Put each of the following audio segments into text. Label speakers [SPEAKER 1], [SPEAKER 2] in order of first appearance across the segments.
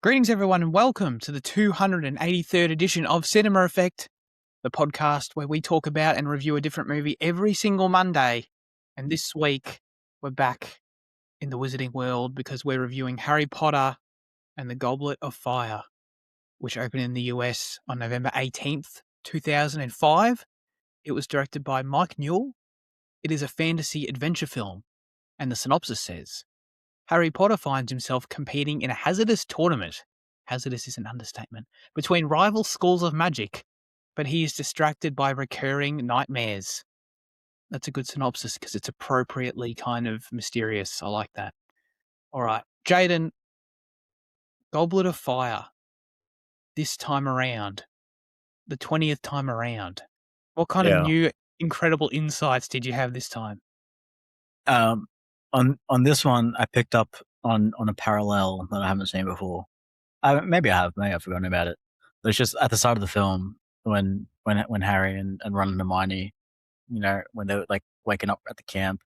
[SPEAKER 1] Greetings, everyone, and welcome to the 283rd edition of Cinema Effect, the podcast where we talk about and review a different movie every single Monday. And this week, we're back in the wizarding world because we're reviewing Harry Potter and the Goblet of Fire, which opened in the US on November 18th, 2005. It was directed by Mike Newell. It is a fantasy adventure film, and the synopsis says, Harry Potter finds himself competing in a hazardous tournament. Hazardous is an understatement. Between rival schools of magic, but he is distracted by recurring nightmares. That's a good synopsis because it's appropriately kind of mysterious. I like that. All right. Jaden, Goblet of Fire. This time around, the 20th time around. What kind of new, incredible insights did you have this time?
[SPEAKER 2] On this one, I picked up on a parallel that I haven't seen before. Maybe I've forgotten about it. But it's just at the start of the film when Harry and Ron and Hermione, when they're like waking up at the camp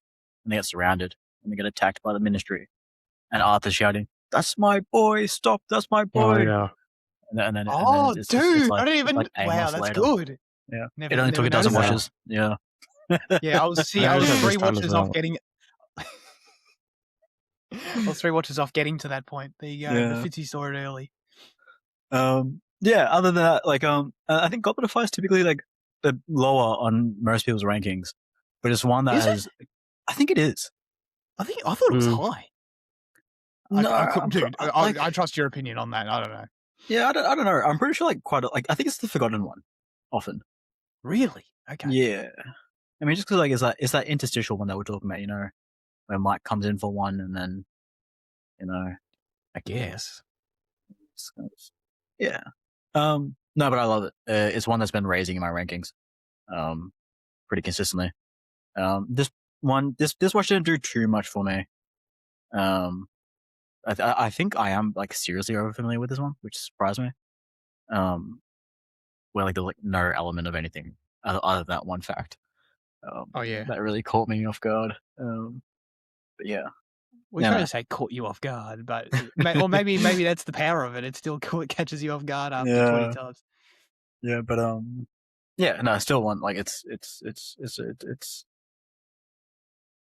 [SPEAKER 2] and they get surrounded and they get attacked by the Ministry, and Arthur's shouting, "That's my boy! Stop! That's my boy!"
[SPEAKER 3] Oh yeah.
[SPEAKER 2] And then
[SPEAKER 1] Dude,
[SPEAKER 2] it's like,
[SPEAKER 1] I didn't even.
[SPEAKER 2] like
[SPEAKER 1] wow, that's
[SPEAKER 2] later.
[SPEAKER 1] good.
[SPEAKER 2] Yeah,
[SPEAKER 1] Never,
[SPEAKER 2] it only took a dozen watches. Yeah.
[SPEAKER 1] Yeah, I was
[SPEAKER 3] I noticed that
[SPEAKER 1] three
[SPEAKER 3] this time
[SPEAKER 1] watches
[SPEAKER 3] as
[SPEAKER 1] off
[SPEAKER 3] well.
[SPEAKER 1] getting. I was 3 watches off getting to that point. There you go.
[SPEAKER 2] Yeah.
[SPEAKER 1] The Fitzy saw it early.
[SPEAKER 2] Yeah. Other than that, I think Goblet of Fire is typically like the lower on most people's rankings, but it's one that
[SPEAKER 1] Is it?
[SPEAKER 2] I think it is.
[SPEAKER 1] I thought it was high.
[SPEAKER 2] No,
[SPEAKER 1] I trust your opinion on that. I don't know.
[SPEAKER 2] Yeah, I don't know. I'm pretty sure I think it's the forgotten one, often.
[SPEAKER 1] Really? Okay.
[SPEAKER 2] Yeah. I mean, just because it's that interstitial one that we're talking about, where Mike comes in for one and then,
[SPEAKER 1] I guess.
[SPEAKER 2] Yeah. No, but I love it. It's one that's been raising in my rankings, pretty consistently. This watch didn't do too much for me. I think I am like seriously over familiar with this one, which surprised me. Where like there's like no element of anything other than that one fact.
[SPEAKER 1] Oh yeah,
[SPEAKER 2] that really caught me off guard. But yeah,
[SPEAKER 1] we try to say caught you off guard, but or maybe that's the power of it. It still catches you off guard after 20 times.
[SPEAKER 2] Yeah, but yeah, no, still one like it's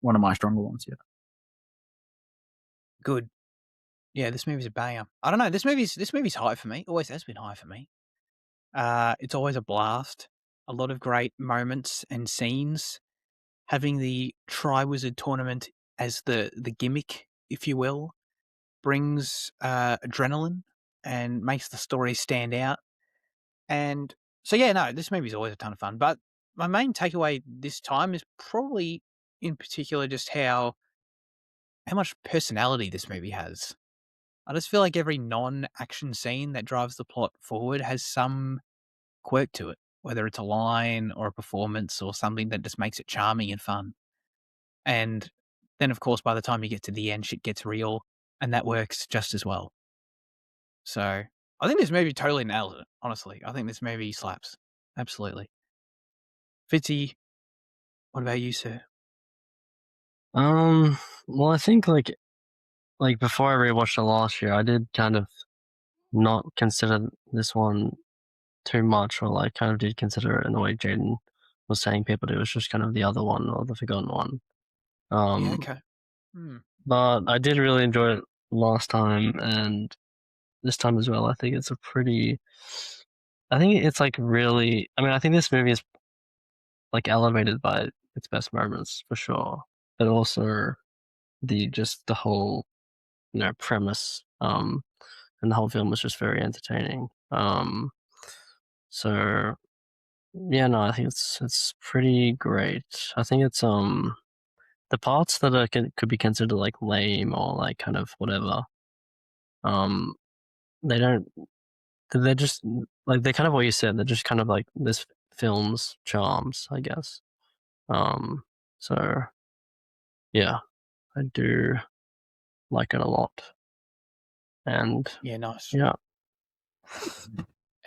[SPEAKER 2] one of my stronger ones. Yeah,
[SPEAKER 1] good. Yeah, this movie's a banger. I don't know. This movie's high for me. Always has been high for me. It's always a blast. A lot of great moments and scenes. Having the Triwizard Tournament as the gimmick, if you will, brings adrenaline and makes the story stand out. And so, yeah, no, this movie's always a ton of fun. But my main takeaway this time is probably, in particular, just how much personality this movie has. I just feel like every non-action scene that drives the plot forward has some quirk to it, whether it's a line or a performance or something that just makes it charming and fun. And then, of course, by the time you get to the end, shit gets real, and that works just as well. So I think this movie totally nails it, honestly. I think this movie slaps. Absolutely. Fitzy, what about you, sir?
[SPEAKER 3] Well, I think like before I rewatched it last year, I did kind of not consider this one too much, or like kind of did consider it in the way Jaden was saying people do. It was just kind of the other one or the forgotten one.
[SPEAKER 1] Yeah, okay.
[SPEAKER 3] But I did really enjoy it last time and this time as well. I think it's I think it's like really, I mean, I think this movie is like elevated by its best moments for sure, but also the whole premise and the whole film was just very entertaining. So yeah, no, I think it's pretty great. I think it's the parts that are could be considered like lame or like kind of whatever, they're just like, they're kind of what you said, they're just kind of like this film's charms, I guess. So yeah, I do like it a lot. And
[SPEAKER 1] yeah, nice.
[SPEAKER 3] Yeah.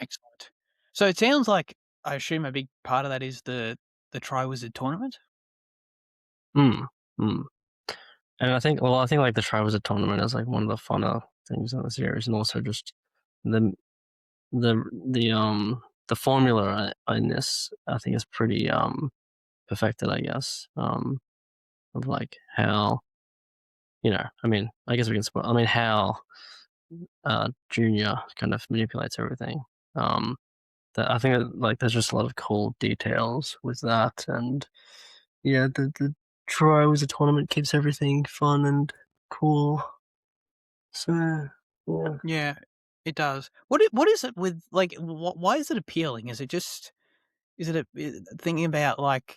[SPEAKER 1] Excellent. So it sounds like, I assume a big part of that is the Triwizard Tournament?
[SPEAKER 3] And I think like the Triwizard Tournament is like one of the funner things in the series, and also just the the the formula in this, I think, is pretty perfected, I guess. Of like how, I mean, I guess we can spoil. I mean, how Junior kind of manipulates everything. That I think like there's just a lot of cool details with that, and yeah, the draw as a tournament keeps everything fun and cool. So yeah,
[SPEAKER 1] Yeah, it does. What is it with like? Why is it appealing? Is it just? Is it thinking about like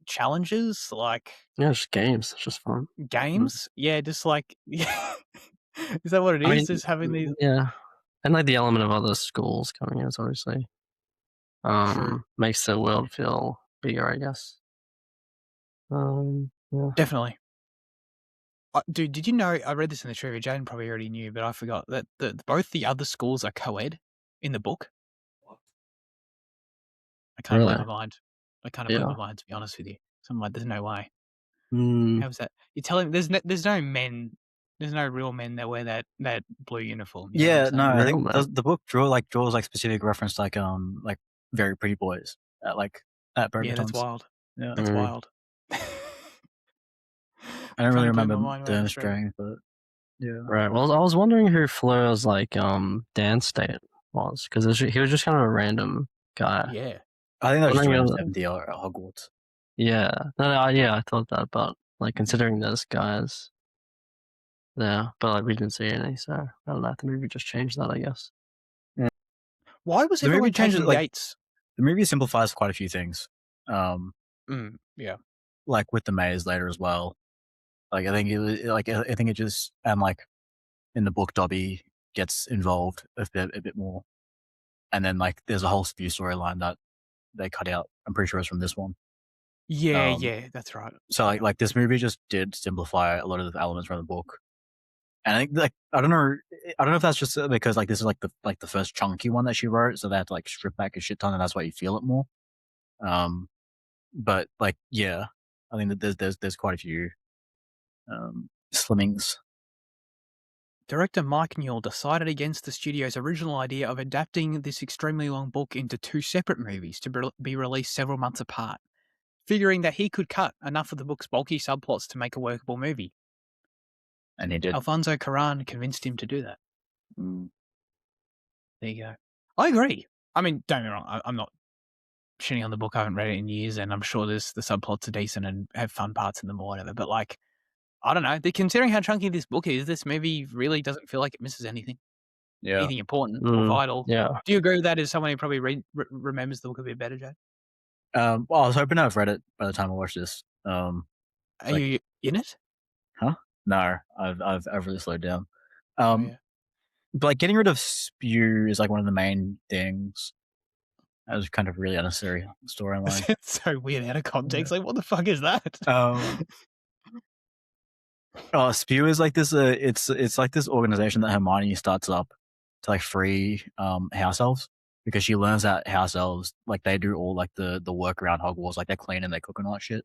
[SPEAKER 1] challenges, like
[SPEAKER 3] just games. It's just fun.
[SPEAKER 1] games? Yeah, just like yeah. Is that what it
[SPEAKER 3] I
[SPEAKER 1] is?
[SPEAKER 3] mean,
[SPEAKER 1] Just having these
[SPEAKER 3] yeah, and like the element of other schools coming in is obviously
[SPEAKER 1] true.
[SPEAKER 3] makes the world feel bigger, I guess. Yeah.
[SPEAKER 1] Definitely. Dude, did you know? I read this in the trivia. Jaden probably already knew, but I forgot that both the other schools are co-ed in the book. I kind of blew
[SPEAKER 3] Really?
[SPEAKER 1] my mind. I kind of blew my
[SPEAKER 3] Yeah.
[SPEAKER 1] mind, to be honest with you. So I'm like, there's no way.
[SPEAKER 3] Mm,
[SPEAKER 1] How's that? You're telling me there's no men, there's no real men that wear that blue uniform. You know what I'm
[SPEAKER 2] Yeah, no,
[SPEAKER 1] saying?
[SPEAKER 2] I
[SPEAKER 3] real
[SPEAKER 2] think
[SPEAKER 3] man.
[SPEAKER 2] the book draws like specific reference like very pretty boys at
[SPEAKER 1] Yeah, that's
[SPEAKER 2] Beauxbatons.
[SPEAKER 1] wild.
[SPEAKER 2] Yeah,
[SPEAKER 1] That's
[SPEAKER 3] Mm.
[SPEAKER 1] wild.
[SPEAKER 2] I don't
[SPEAKER 1] Kind
[SPEAKER 2] really
[SPEAKER 1] of blew
[SPEAKER 2] remember
[SPEAKER 1] my mind when I
[SPEAKER 2] Derm
[SPEAKER 1] just read it.
[SPEAKER 2] Strang, but yeah,
[SPEAKER 3] Right. Well, I was wondering who Fleur's like dance state was, because he was just kind of a random guy.
[SPEAKER 1] Yeah.
[SPEAKER 2] I think that was just a
[SPEAKER 3] Wondering
[SPEAKER 2] random
[SPEAKER 3] if-
[SPEAKER 2] 70 at Hogwarts.
[SPEAKER 3] Yeah. No, yeah, I thought that, but like considering there's guys there, but like we didn't see any, so I don't know. The movie just changed that, I guess.
[SPEAKER 1] Why was
[SPEAKER 2] The movie
[SPEAKER 1] everyone
[SPEAKER 2] changes
[SPEAKER 1] taking gates?
[SPEAKER 2] the movie simplifies quite a few things.
[SPEAKER 1] Yeah.
[SPEAKER 2] Like with the maze later as well. Like I think I think it just and like in the book Dobby gets involved a bit more. And then like there's a whole Spew storyline that they cut out. I'm pretty sure it's from this one.
[SPEAKER 1] Yeah,
[SPEAKER 2] Um,
[SPEAKER 1] yeah, that's right.
[SPEAKER 2] So like this movie just did simplify a lot of the elements from the book. And I think like I don't know if that's just because like this is like the first chunky one that she wrote, so they had to like strip back a shit ton, and that's why you feel it more. But like yeah, I think that there's quite a few slimmings.
[SPEAKER 1] Director Mike Newell decided against the studio's original idea of adapting this extremely long book into 2 separate movies to be released several months apart, figuring that he could cut enough of the book's bulky subplots to make a workable movie.
[SPEAKER 2] And he did.
[SPEAKER 1] Alfonso Cuarón convinced him to do that.
[SPEAKER 2] Mm.
[SPEAKER 1] There you go. I agree. I mean, don't get me wrong, I'm not shitting on the book. I haven't read it in years, and I'm sure the subplots are decent and have fun parts in them or whatever. But like, I don't know. Considering how chunky this book is, this movie really doesn't feel like it misses anything.
[SPEAKER 2] Yeah.
[SPEAKER 1] Anything important or vital.
[SPEAKER 3] Yeah.
[SPEAKER 1] Do you agree with that as someone who probably remembers the book a bit better, Jay?
[SPEAKER 2] Well, I was hoping I've read it by the time I watched this.
[SPEAKER 1] Are you in it?
[SPEAKER 2] Huh? No, I've really slowed down.
[SPEAKER 1] Yeah.
[SPEAKER 2] But like getting rid of Spew is like one of the main things. That was kind of really unnecessary storyline.
[SPEAKER 1] It's so weird out of context. Like, what the fuck is that?
[SPEAKER 2] Spew is like this. It's like this organization that Hermione starts up to like free house elves, because she learns that house elves like they do all like the work around Hogwarts, like they clean and they cook and all that shit.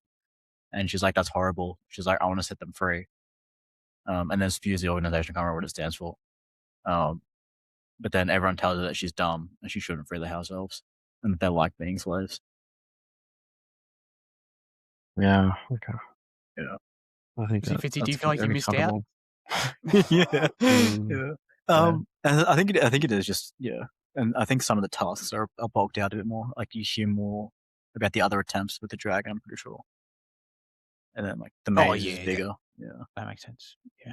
[SPEAKER 2] And she's like, that's horrible. She's like, I want to set them free. And then Spew is the organization. I can't remember what it stands for. But then everyone tells her that she's dumb and she shouldn't free the house elves, and that they like being slaves.
[SPEAKER 3] Yeah. Okay.
[SPEAKER 2] Yeah.
[SPEAKER 3] I think
[SPEAKER 1] See, Fitzy, do you feel like you missed out?
[SPEAKER 2] Yeah.
[SPEAKER 3] Mm.
[SPEAKER 2] And I think it is just and I think some of the tasks are bulked out a bit more. Like you hear more about the other attempts with the dragon, I'm pretty sure. And then like the maze is bigger.
[SPEAKER 1] That makes sense. Yeah.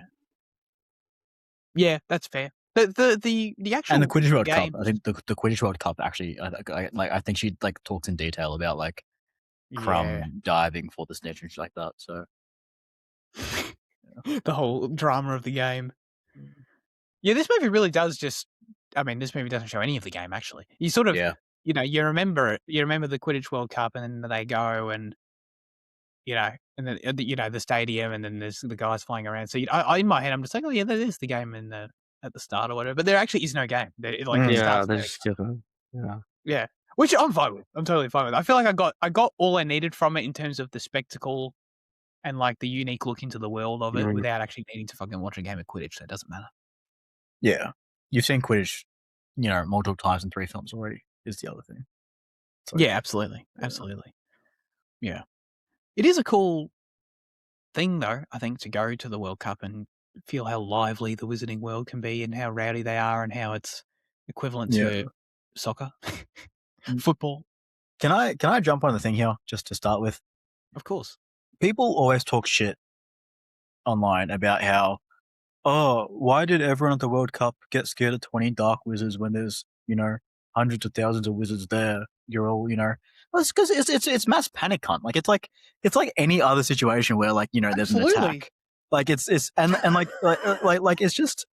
[SPEAKER 1] Yeah, that's fair. The actual
[SPEAKER 2] And the Quidditch World
[SPEAKER 1] game,
[SPEAKER 2] Cup. I think the Quidditch World Cup actually. I think she like talks in detail about like Crumb diving for the snitch and shit like that. So
[SPEAKER 1] the whole drama of the game. Yeah, this movie really does just. I mean, this movie doesn't show any of the game actually. You sort of, you remember it. You remember the Quidditch World Cup, and then they go and, and then the stadium, and then there's the guys flying around. So in my head, I'm just like, oh yeah, that is the game at the start or whatever. But there actually is no game. It starts.
[SPEAKER 3] They're just different. Yeah.
[SPEAKER 1] Yeah, which I'm fine with. I'm totally fine with. I feel like I got all I needed from it in terms of the spectacle and like the unique look into the world of it, without actually needing to fucking watch a game of Quidditch. So it doesn't matter.
[SPEAKER 2] Yeah. You've seen Quidditch, multiple times in 3 films already, is the other thing. So,
[SPEAKER 1] Yeah, absolutely.
[SPEAKER 2] yeah.
[SPEAKER 1] Absolutely. Yeah. It is a cool thing, though, I think, to go to the World Cup and feel how lively the wizarding world can be and how rowdy they are and how it's equivalent
[SPEAKER 2] Yeah.
[SPEAKER 1] to soccer,
[SPEAKER 2] Mm.
[SPEAKER 1] football.
[SPEAKER 2] Can I jump on the thing here just to start with?
[SPEAKER 1] Of course.
[SPEAKER 2] People always talk shit online about how, oh, why did everyone at the World Cup get scared of 20 Dark Wizards when there's, hundreds of thousands of wizards there? You're all, well, it's because it's mass panic hunt. Like it's like any other situation where there's an
[SPEAKER 1] Absolutely.
[SPEAKER 2] attack. Like it's and like it's just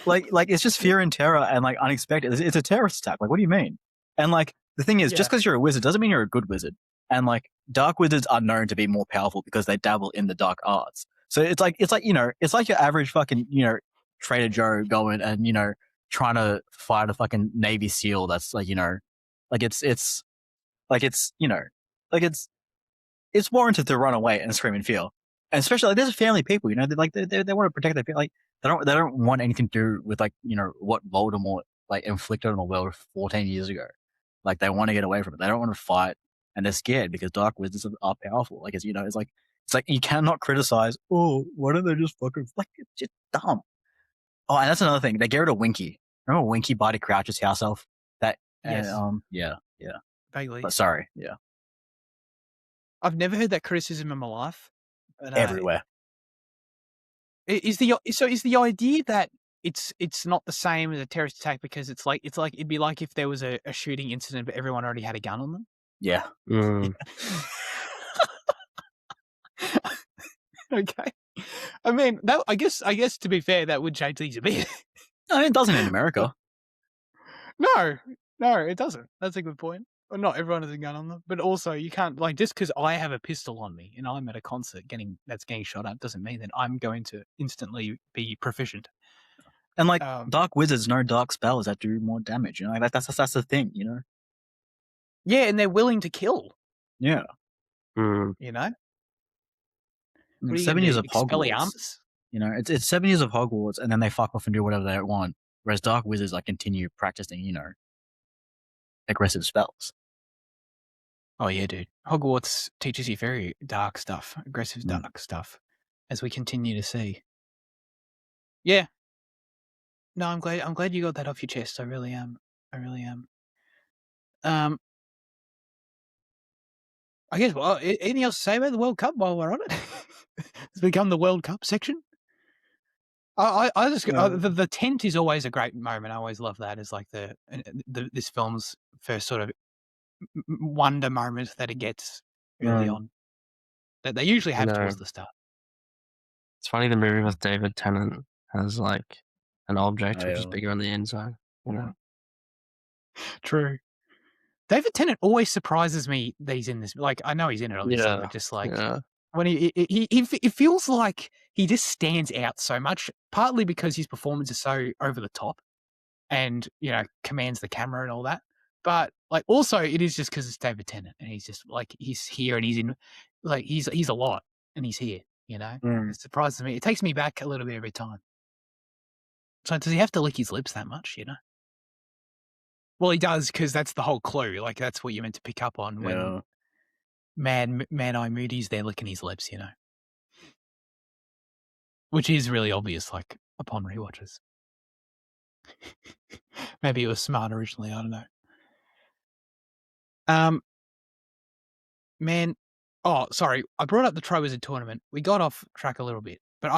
[SPEAKER 2] like it's just fear and terror and like unexpected. It's a terrorist attack. Like what do you mean? And like the thing is, just because you're a wizard doesn't mean you're a good wizard. And like dark wizards are known to be more powerful because they dabble in the dark arts. So it's like it's like your average fucking Trader Joe going and trying to fight a fucking Navy SEAL that's like like it's like it's like it's warranted to run away and scream and feel. And especially like there's family people, they want to protect their family. Like they don't want anything to do with what Voldemort like inflicted on the world 14 years ago. Like they want to get away from it. They don't want to fight, and they're scared because dark wizards are powerful. Like it's like you cannot criticize. Oh, why don't they just fucking like it's just dumb. Oh, and that's another thing. They get rid of Winky. Remember Winky Barty Crouch's house elf? That
[SPEAKER 1] Yes.
[SPEAKER 2] yeah.
[SPEAKER 1] Vaguely.
[SPEAKER 2] But sorry, yeah.
[SPEAKER 1] I've never heard that criticism in my life. But,
[SPEAKER 2] Everywhere.
[SPEAKER 1] Is the idea that it's not the same as a terrorist attack because it's like it'd be like if there was a shooting incident but everyone already had a gun on them?
[SPEAKER 2] Yeah.
[SPEAKER 3] Mm.
[SPEAKER 1] Okay. I mean, that I guess to be fair, that would change things a bit.
[SPEAKER 2] No, it doesn't in America.
[SPEAKER 1] No, it doesn't. That's a good point. Well, not everyone has a gun on them, but also you can't just because I have a pistol on me and I'm at a concert getting shot at doesn't mean that I'm going to instantly be proficient.
[SPEAKER 2] And like dark wizards know dark spells that do more damage. Like that's the thing.
[SPEAKER 1] Yeah, and they're willing to kill.
[SPEAKER 2] Yeah.
[SPEAKER 3] Mm.
[SPEAKER 1] What are you
[SPEAKER 2] 7 years of
[SPEAKER 1] Expelliarmus?
[SPEAKER 2] Hogwarts. It's 7 years of Hogwarts, and then they fuck off and do whatever they want. Whereas dark wizards like continue practicing, aggressive spells.
[SPEAKER 1] Oh yeah, dude. Hogwarts teaches you very dark stuff, aggressive dark stuff, as we continue to see. Yeah. No, I'm glad you got that off your chest. I really am. I guess. Well, anything else to say about the World Cup while we're on it? It's become the World Cup section. I just the tent is always a great moment. I always love that. It's like this film's first sort of wonder moment that it gets early on. That they usually have towards the start.
[SPEAKER 3] It's funny the movie with David Tennant has like an object which is bigger on the end zone.
[SPEAKER 1] True. David Tennant always surprises me that he's in this. Like, I know he's in it, obviously, but just like when it feels like he just stands out so much. Partly because his performance is so over the top, and commands the camera and all that. But like, also it is just because it's David Tennant, and he's just like he's here and he's in, like he's a lot, and he's here. It surprises me. It takes me back a little bit every time. So does he have to lick his lips that much? Well, he does because that's the whole clue. Like that's what you're meant to pick up on when Man Eye Moody's there licking his lips, which is really obvious. Like upon rewatches, maybe it was smart originally. I don't know. Man, oh sorry, I brought up the Triwizard Tournament. We got off track a little bit, but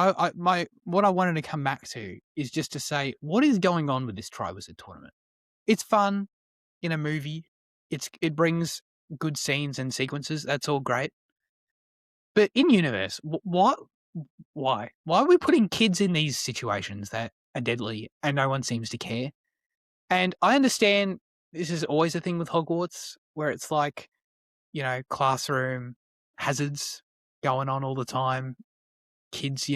[SPEAKER 1] what I wanted to come back to is just to say what is going on with this Triwizard Tournament. It's fun in a movie. It brings good scenes and sequences. That's all great. But in universe, why are we putting kids in these situations that are deadly and no one seems to care? And I understand this is always a thing with Hogwarts where it's like, classroom hazards going on all the time. Kids,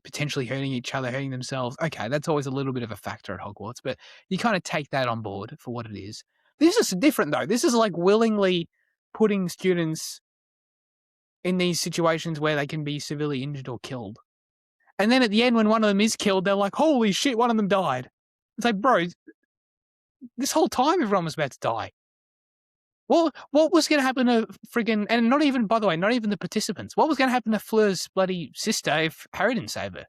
[SPEAKER 1] potentially hurting each other, hurting themselves. Okay, that's always a little bit of a factor at Hogwarts, but you kind of take that on board for what it is. This is different, though. This is like willingly putting students in these situations where they can be severely injured or killed. And then at the end, when one of them is killed, they're like, holy shit, one of them died. It's like, bro, this whole time everyone was about to die. Well, what was going to happen to friggin', and not even, by the way, not even the participants. What was going to happen to Fleur's bloody sister if Harry didn't save her?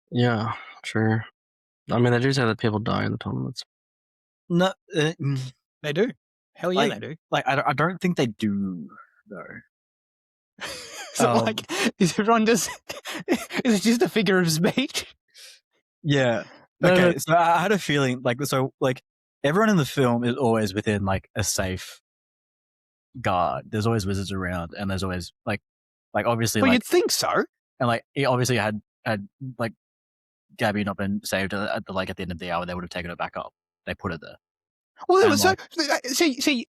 [SPEAKER 3] Yeah, sure. I mean, they do say that people die in the tournaments.
[SPEAKER 2] No,
[SPEAKER 1] They do. Hell yeah,
[SPEAKER 2] like,
[SPEAKER 1] they do.
[SPEAKER 2] Like, I don't think they do though.
[SPEAKER 1] So, like, is everyone just, is it just a figure of speech?
[SPEAKER 2] Yeah. Okay, so I had a feeling, like, everyone in the film is always within, like, a safe guard. There's always wizards around, and there's always, like obviously,
[SPEAKER 1] Well,
[SPEAKER 2] like,
[SPEAKER 1] you'd think so.
[SPEAKER 2] and, like, he obviously had, like, Gabby not been saved at the end of the hour, they would have taken it back up. They put it there.
[SPEAKER 1] Well, it
[SPEAKER 2] And,
[SPEAKER 1] was see,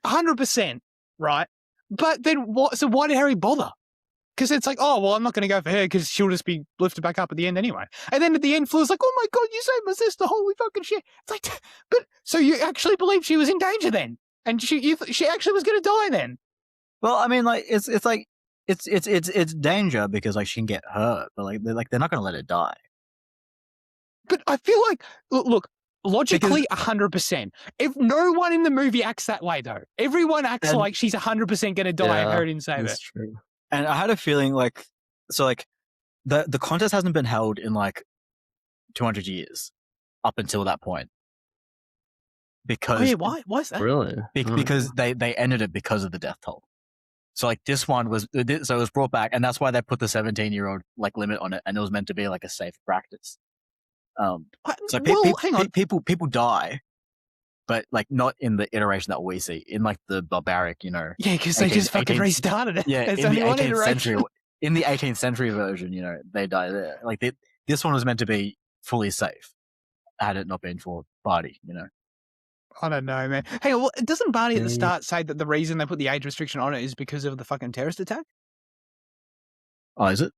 [SPEAKER 1] 100%, right? But then what? So why did Harry bother? Because it's like, oh, well, I'm not going to go for her because she'll just be lifted back up at the end anyway. And then at the end, Fleur's like, oh my God, you saved my sister. Holy fucking shit. It's like, but so you actually believe she was in danger then? And she actually was going to die then?
[SPEAKER 2] well, I mean, like, it's like, it's danger because, like, she can get hurt, but, like, they're not going to let her die.
[SPEAKER 1] But I feel like, look, logically, 100%. If no one in the movie acts that way, though, everyone acts like she's 100% going to die if Harry didn't save her.
[SPEAKER 3] That's true.
[SPEAKER 2] And I had a feeling, like, so, like, the contest hasn't been held in, like, 200 years up until that point. Because
[SPEAKER 1] oh, yeah, why? Why is that?
[SPEAKER 3] Really?
[SPEAKER 2] Because they ended it because of the death toll. So, like, this one was, so it was brought back, and that's why they put the 17-year-old, like, limit on it, and it was meant to be, like, a safe practice. So
[SPEAKER 1] hang on.
[SPEAKER 2] People die, but, like, not in the iteration that we see, in, like, the barbaric, you know.
[SPEAKER 1] Yeah, because they just fucking restarted it.
[SPEAKER 2] Yeah,
[SPEAKER 1] There's
[SPEAKER 2] in the
[SPEAKER 1] only one
[SPEAKER 2] 18th
[SPEAKER 1] iteration.
[SPEAKER 2] century, in the 18th century version, you know, they die there. Like, this one was meant to be fully safe, had it not been for Barty, you know.
[SPEAKER 1] I don't know, man. Hey, well, doesn't Barty at the start say that the reason they put the age restriction on it is because of the fucking terrorist attack?
[SPEAKER 2] Oh, is it?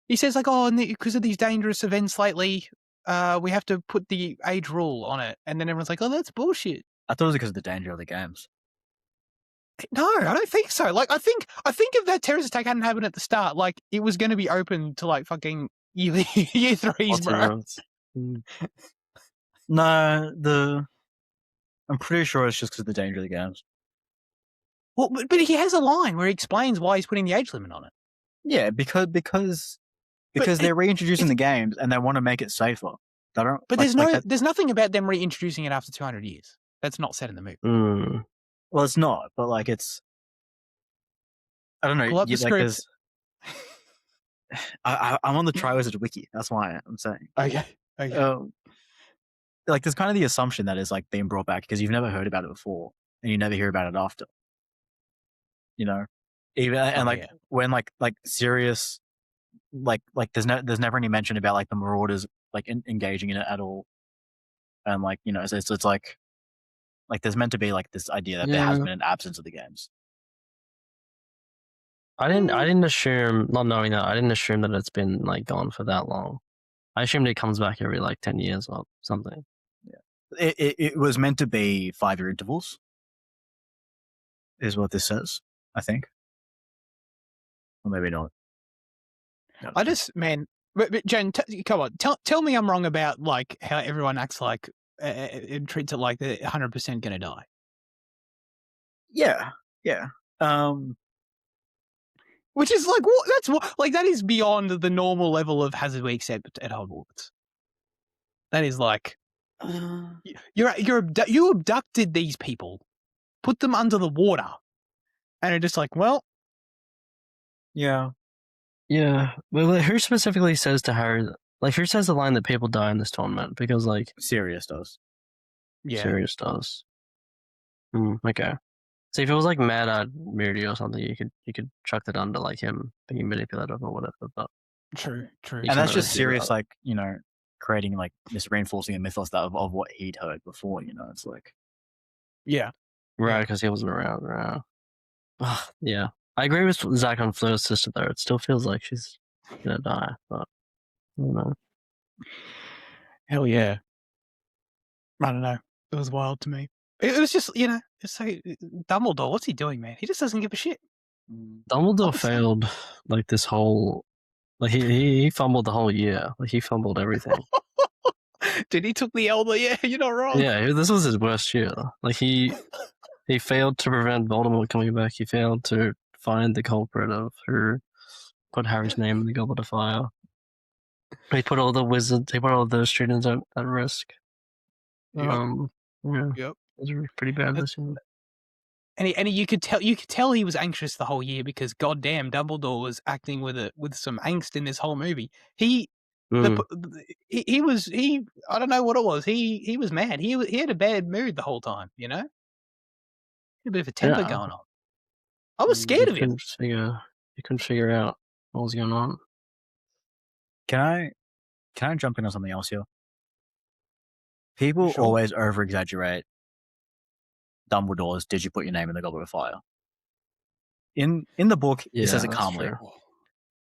[SPEAKER 1] He says, like, oh, because of these dangerous events lately, we have to put the age rule on it. And then everyone's like, oh, that's bullshit.
[SPEAKER 2] I thought it was because of the danger of the games.
[SPEAKER 1] No, I don't think so. Like, I think if that terrorist attack hadn't happened at the start, like, it was going to be open to, like, fucking year threes, bro.
[SPEAKER 2] No, I'm pretty sure it's just because of the danger of the games.
[SPEAKER 1] Well, but he has a line where he explains why he's putting the age limit on it.
[SPEAKER 2] Yeah, because they're reintroducing the games and they want to make it safer. They don't.
[SPEAKER 1] But there's nothing about them reintroducing it after 200 years. That's not said in the movie.
[SPEAKER 2] Well, it's not, but, like, it's. I don't know.
[SPEAKER 1] Pull up the script.
[SPEAKER 2] I'm on the Triwizard Wiki. That's why I'm saying.
[SPEAKER 1] Okay.
[SPEAKER 2] Like, there's kind of the assumption that it's, like, being brought back because you've never heard about it before and you never hear about it after. You know, when like serious, like there's never any mention about, like, the Marauders, like, engaging in it at all, and, like, you know, it's like there's meant to be, like, this idea that there has been an absence of the games.
[SPEAKER 3] I didn't assume, not knowing that, I didn't assume that it's been, like, gone for that long. I assumed it comes back every, like, 10 years or something.
[SPEAKER 2] Yeah, it was meant to be 5-year intervals, is what this says, I think, or maybe not.
[SPEAKER 1] I just, man, but Jen, come on, tell me I'm wrong about, like, how everyone acts like and treats it like they're 100% going to die.
[SPEAKER 2] Yeah.
[SPEAKER 1] Which is like, what? That's what, like, that is beyond the normal level of hazard we accept at Hogwarts. That is like, you abducted these people, put them under the water, and are just like, well,
[SPEAKER 3] yeah. Well, who specifically says to Harry, like, who says the line that people die in this tournament? Because, like,
[SPEAKER 2] Sirius does.
[SPEAKER 1] Yeah,
[SPEAKER 3] Sirius does. Okay. See, if it was like Mad Moody or something, you could chuck that under, like, him being manipulative or whatever. But
[SPEAKER 1] true.
[SPEAKER 2] And that's just Sirius, like, you know, creating, like, this reinforcing a mythos of what he'd heard before. You know, it's like,
[SPEAKER 1] yeah,
[SPEAKER 3] right, because he wasn't around. Right. Yeah, I agree with Zach on Fleur's sister though. It still feels like she's gonna die, but I don't know.
[SPEAKER 1] Hell yeah. I don't know. It was wild to me. It was just, you know, it's like, Dumbledore, what's he doing, man? He just doesn't give a shit.
[SPEAKER 3] Dumbledore failed like this whole. Like he fumbled the whole year. Like he fumbled everything.
[SPEAKER 1] Dude, he took the elder. Yeah, you're not wrong.
[SPEAKER 3] Yeah, this was his worst year. Like he failed to prevent Voldemort coming back. He failed to find the culprit of who put Harry's name in the Goblet of Fire. He put all the students at risk.
[SPEAKER 1] Yep.
[SPEAKER 3] Yeah,
[SPEAKER 1] Yep.
[SPEAKER 3] it was pretty bad this year.
[SPEAKER 1] And you could tell he was anxious the whole year because goddamn Dumbledore was acting with some angst in this whole movie. He was I don't know what it was. He was mad. He had a bad mood the whole time. You know, he had a bit of a temper going on. I was scared of him.
[SPEAKER 3] He couldn't figure out what was going on.
[SPEAKER 2] Can I jump in on something else here? People always over exaggerate Dumbledore's "Did you put your name in the Goblet of Fire?" In the book, he says it calmly,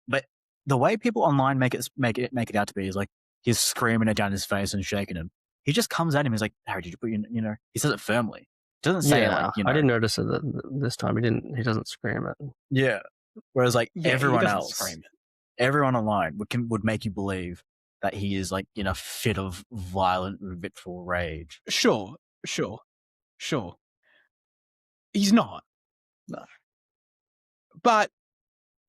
[SPEAKER 2] but the way people online make it out to be is like he's screaming it down his face and shaking him. He just comes at him. He's like, "Harry, did you put your?" He says it firmly. Doesn't say it like,
[SPEAKER 3] I didn't notice it this time. He doesn't scream it.
[SPEAKER 2] Yeah. Whereas like everyone else,
[SPEAKER 1] scream.
[SPEAKER 2] Everyone online would make you believe that he is like in a fit of violent, vengeful rage.
[SPEAKER 1] Sure. He's not.
[SPEAKER 2] No.
[SPEAKER 1] But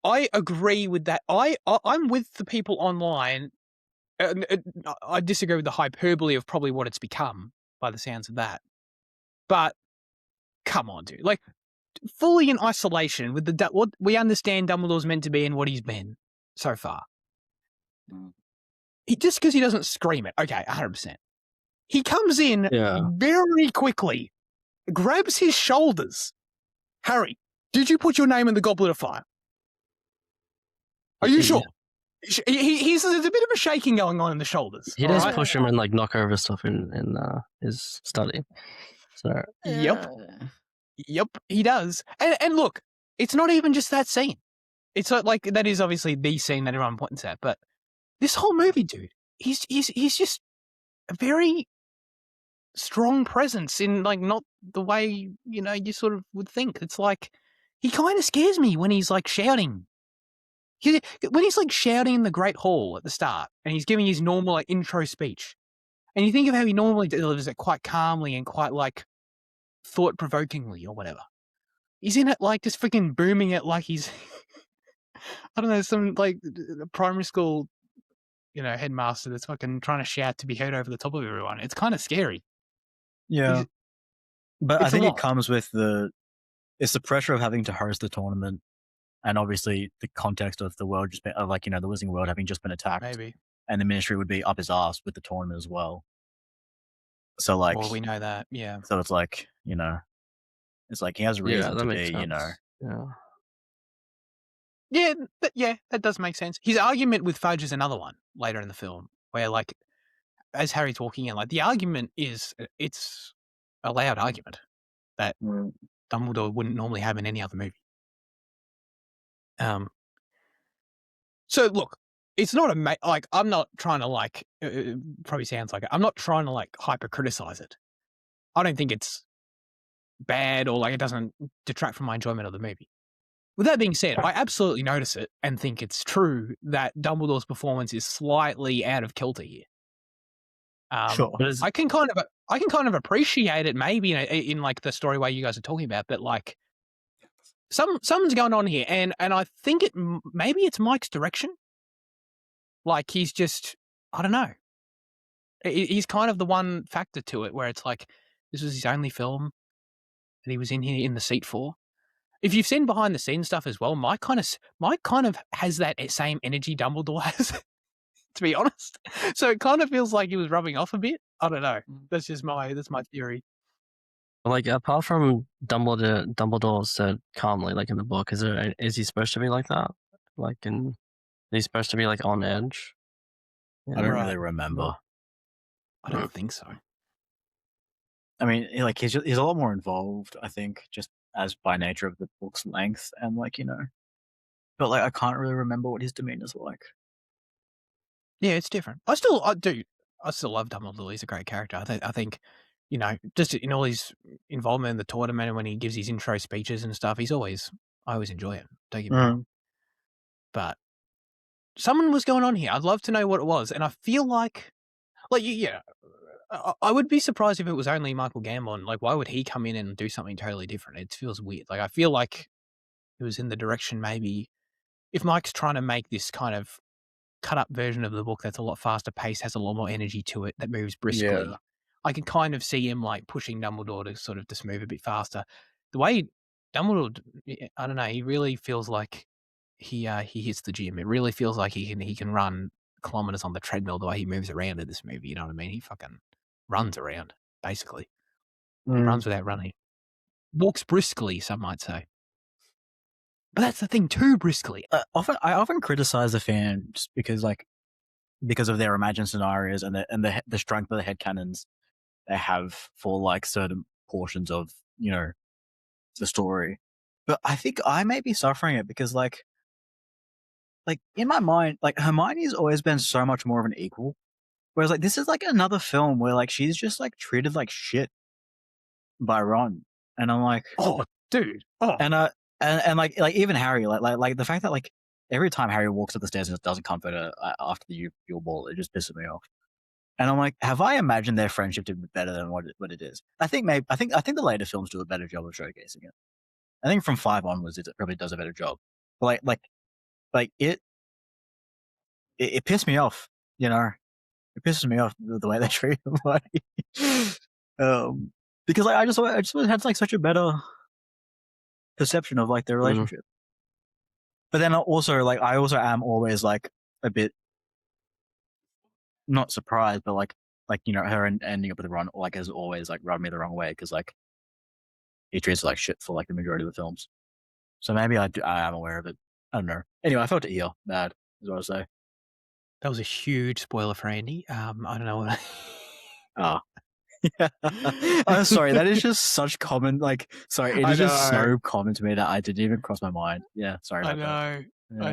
[SPEAKER 1] I agree with that. I'm with the people online. I disagree with the hyperbole of probably what it's become by the sounds of that. But come on, dude. Like, fully in isolation with what we understand Dumbledore's meant to be and what he's been so far. Just because he doesn't scream it, okay, 100%. He comes in very quickly, grabs his shoulders. Harry, did you put your name in the Goblet of Fire? Are you sure? There's a bit of a shaking going on in the shoulders.
[SPEAKER 3] He does push him and like knock over stuff in his study. So
[SPEAKER 1] Yep, he does. And look, it's not even just that scene. It's not like that is obviously the scene that everyone points at, but this whole movie, dude, he's just a very strong presence in like not the way you sort of would think. It's like he kind of scares me when he's like shouting. When he's like shouting in the Great Hall at the start, and he's giving his normal like intro speech, and you think of how he normally delivers it quite calmly and quite like thought-provokingly or whatever. He's in it like just freaking booming it like he's I don't know, some like primary school headmaster that's fucking trying to shout to be heard over the top of everyone. It's kind of scary.
[SPEAKER 2] Yeah, but I think it comes with it's the pressure of having to host the tournament. And obviously, the context of the world just been, the Wizarding World having just been attacked,
[SPEAKER 1] maybe,
[SPEAKER 2] and the Ministry would be up his ass with the tournament as well. So, like,
[SPEAKER 1] well, we know that, yeah.
[SPEAKER 2] So it's like it's like he has a reason to be,
[SPEAKER 1] Yeah, that does make sense. His argument with Fudge is another one later in the film, where like, as Harry's walking in, like the argument is it's a loud argument that Dumbledore wouldn't normally have in any other movie. So look, it's not like I'm not trying to like. It probably sounds like it. I'm not trying to like hyper criticize it. I don't think it's bad or like it doesn't detract from my enjoyment of the movie. With that being said, I absolutely notice it and think it's true that Dumbledore's performance is slightly out of kilter here.
[SPEAKER 2] Sure,
[SPEAKER 1] I can kind of appreciate it maybe in like the story way you guys are talking about, but like. Something's going on here, and I think maybe it's Mike's direction. Like he's just, I don't know. He's kind of the one factor to it where it's like this was his only film that he was in here in the seat for. If you've seen behind the scenes stuff as well, Mike kind of has that same energy Dumbledore has, to be honest. So it kind of feels like he was rubbing off a bit. I don't know. That's my theory.
[SPEAKER 3] Like apart from Dumbledore said calmly, like in the book, is he supposed to be like that? Like is he supposed to be like on edge?
[SPEAKER 2] I don't really remember.
[SPEAKER 1] I don't think so.
[SPEAKER 2] I mean, like he's a lot more involved, I think, just as by nature of the book's length, and like but like I can't really remember what his demeanor's like.
[SPEAKER 1] Yeah, it's different. I still love Dumbledore. He's a great character. I think. Just in all his involvement in the tournament and when he gives his intro speeches and stuff, he's always I always enjoy it. Don't get me wrong. But something was going on here. I'd love to know what it was. And I feel like yeah, I would be surprised if it was only Michael Gambon. Like, why would he come in and do something totally different? It feels weird. Like, I feel like it was in the direction maybe if Mike's trying to make this kind of cut up version of the book that's a lot faster paced, has a lot more energy to it, that moves briskly.
[SPEAKER 2] Yeah.
[SPEAKER 1] I can kind of see him like pushing Dumbledore to sort of just move a bit faster. The way Dumbledore, I don't know, he really feels like he hits the gym. It really feels like he can run kilometers on the treadmill the way he moves around in this movie. You know what I mean? He fucking runs around basically. He runs without running. Walks briskly, some might say. But that's the thing, too briskly.
[SPEAKER 2] I often criticize the fans because of their imagined scenarios and the strength of the headcanons they have for like certain portions of, you know, the story. But I think I may be suffering it because like in my mind, like Hermione's always been so much more of an equal. Whereas like this is like another film where like she's just like treated like shit by Ron. And I'm like,
[SPEAKER 1] oh dude. Oh.
[SPEAKER 2] And like even Harry, like the fact that like every time Harry walks up the stairs and it doesn't comfort her after the Yule Ball, it just pisses me off. And I'm like, have I imagined their friendship to be better than what it is? I think the later films do a better job of showcasing it. I think from 5 onwards, it probably does a better job. But like it pissed me off, you know. It pisses me off the way they treat him, because like I just had like such a better perception of like their relationship. But then also like I also am always like a bit not surprised, but like you know her ending up with Ron like has always like rubbed me the wrong way because like he treats her like shit for like the majority of the films. So maybe I am aware of it. I don't know. Anyway, I felt it here bad is what I say.
[SPEAKER 1] That was a huge spoiler for Andy. I don't know what.
[SPEAKER 2] Oh. Yeah. I'm sorry. That is just such common. Like, sorry, it is just so common to me that I didn't even cross my mind. Yeah, sorry about that. Yeah.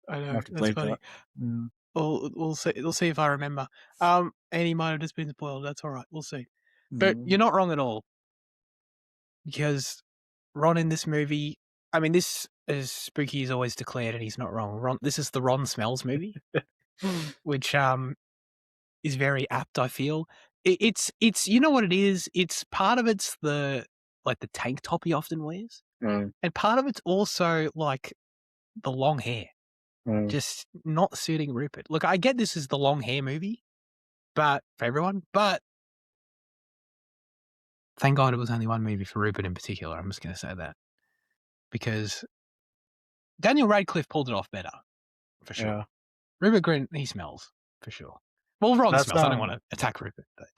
[SPEAKER 1] I know. That's funny.
[SPEAKER 2] Yeah.
[SPEAKER 1] We'll see. We'll see if I remember. Andy might have just been spoiled. That's all right. We'll see. But you're not wrong at all. Because Ron in this movie, I mean, this is Spooky is always declared, and he's not wrong. This is the Ron Smells movie, which is very apt. I feel it's you know what it is. It's part of it's the tank top he often wears, and part of it's also like the long hair, just not suiting Rupert. Look, I get this is the long hair movie, but for everyone, but thank God it was only one movie for Rupert in particular. I'm just going to say that because Daniel Radcliffe pulled it off better, for sure. Yeah. Rupert Grint, he smells, for sure. Well, Ron smells. I don't want to attack Rupert. But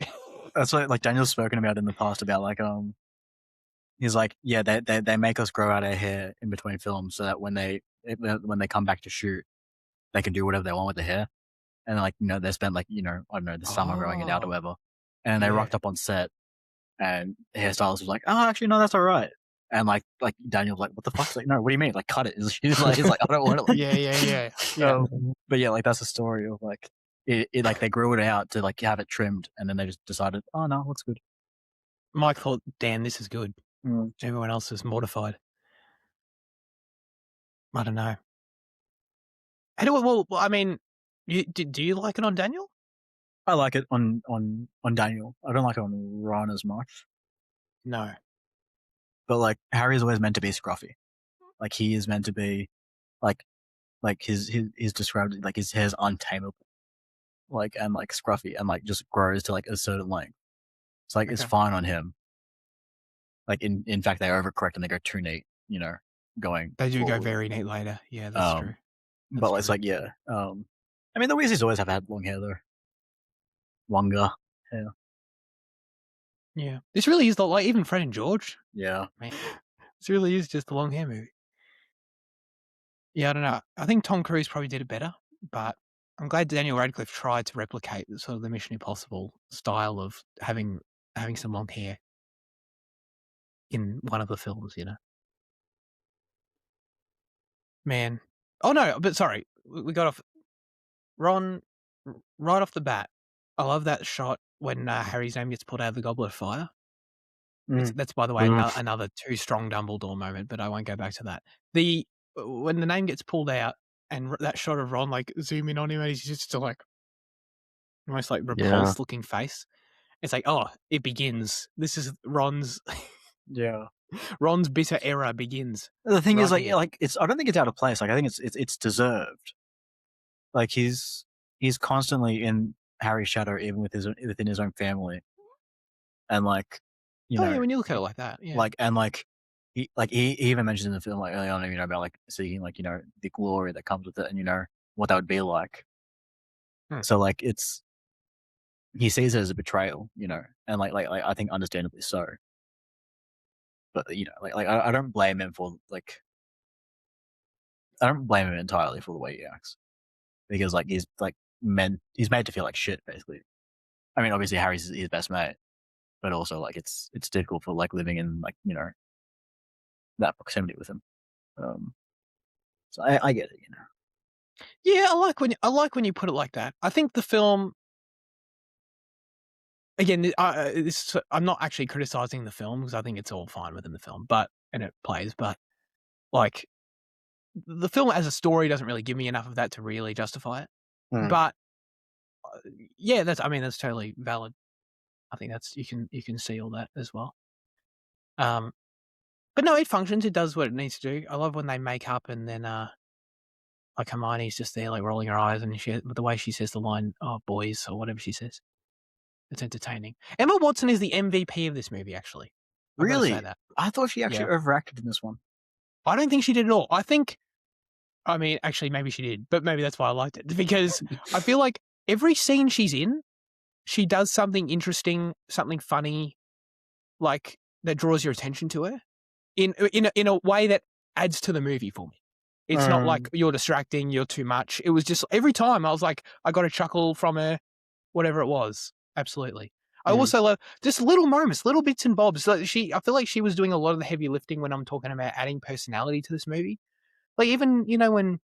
[SPEAKER 2] that's what like Daniel's spoken about in the past about like he's like, yeah, they make us grow out our hair in between films so that when they come back to shoot, they can do whatever they want with the hair. And like, you know, they spent like, you know, I don't know, the summer growing it out or whatever. And they rocked up on set and the hairstylist was like, oh, actually, no, that's all right. And like Daniel was like, what the fuck? Like, no, what do you mean? Like, cut it. He's like, I don't want it. Like,
[SPEAKER 1] yeah.
[SPEAKER 2] But yeah, like that's the story of like, it like they grew it out to like have it trimmed and then they just decided, oh no, looks good.
[SPEAKER 1] Mike thought, damn, this is good. Everyone else is mortified. I don't know. Well, I mean, do you like it on Daniel?
[SPEAKER 2] I like it on Daniel. I don't like it on Ron as much.
[SPEAKER 1] No.
[SPEAKER 2] But like Harry is always meant to be scruffy. Like he is meant to be like his described like his hair's untamable. Like and like scruffy and like just grows to like a certain length. It's like it's fine on him. Like in fact they overcorrect and they go too neat, you know, going.
[SPEAKER 1] They do forward. Go very neat later. Yeah, that's true.
[SPEAKER 2] But true. It's like yeah. I mean the Weasleys always have had long hair though. Longer hair.
[SPEAKER 1] Yeah. This really is like even Fred and George.
[SPEAKER 2] Yeah.
[SPEAKER 1] Man, this really is just a long hair movie. Yeah, I don't know. I think Tom Cruise probably did it better, but I'm glad Daniel Radcliffe tried to replicate sort of the Mission Impossible style of having some long hair in one of the films, you know. Man. Oh no, but sorry. We got off Ron right off the bat. I love that shot when Harry's name gets pulled out of the Goblet of Fire. That's, by the way, another too strong Dumbledore moment, but I won't go back to that. When the name gets pulled out and that shot of Ron, like, zoom in on him and he's just still, like, almost, like, repulsed-looking face. It's like, oh, it begins. This is Ron's
[SPEAKER 2] Yeah.
[SPEAKER 1] Ron's bitter era begins.
[SPEAKER 2] The thing is,
[SPEAKER 1] right here.
[SPEAKER 2] it's. I don't think it's out of place. Like, I think it's deserved. Like, he's constantly in Harry's shadow, even within his own family, and like, you
[SPEAKER 1] Oh,
[SPEAKER 2] know,
[SPEAKER 1] yeah, when you look at it like that, yeah.
[SPEAKER 2] He even mentions in the film, like, early on, about, like, seeing, like, the glory that comes with it, and what that would be like. So, like, he sees it as a betrayal, and like I think understandably so. But I don't blame him for, like, I don't blame him entirely for the way he acts, because, like, he's made to feel like shit, basically. I mean, obviously Harry's his best mate, but also, like, it's difficult for, like, living in, like, that proximity with him. So I get it,
[SPEAKER 1] Yeah, I like when you put it like that. I think the film, again, I'm not actually criticizing the film because I think it's all fine within the film, and it plays, but, like, the film as a story doesn't really give me enough of that to really justify it. But yeah, that's totally valid. I think that's you can see all that as well. But no, it functions. It does what it needs to do. I love when they make up and then like Hermione's just there, like, rolling her eyes, and the way she says the line, "Oh, boys," or whatever she says. It's entertaining. Emma Watson is the MVP of this movie, actually. I've got to say
[SPEAKER 2] Really?
[SPEAKER 1] that.
[SPEAKER 2] I thought she actually overacted in this one.
[SPEAKER 1] I don't think she did at all. Actually, maybe she did, but maybe that's why I liked it, because I feel like every scene she's in, she does something interesting, something funny, like, that draws your attention to her in a way that adds to the movie for me. It's not like you're distracting, you're too much. It was just every time I was like, I got a chuckle from her, whatever it was. Absolutely. I also love just little moments, little bits and bobs. Like, I feel like she was doing a lot of the heavy lifting when I'm talking about adding personality to this movie. Like, even, when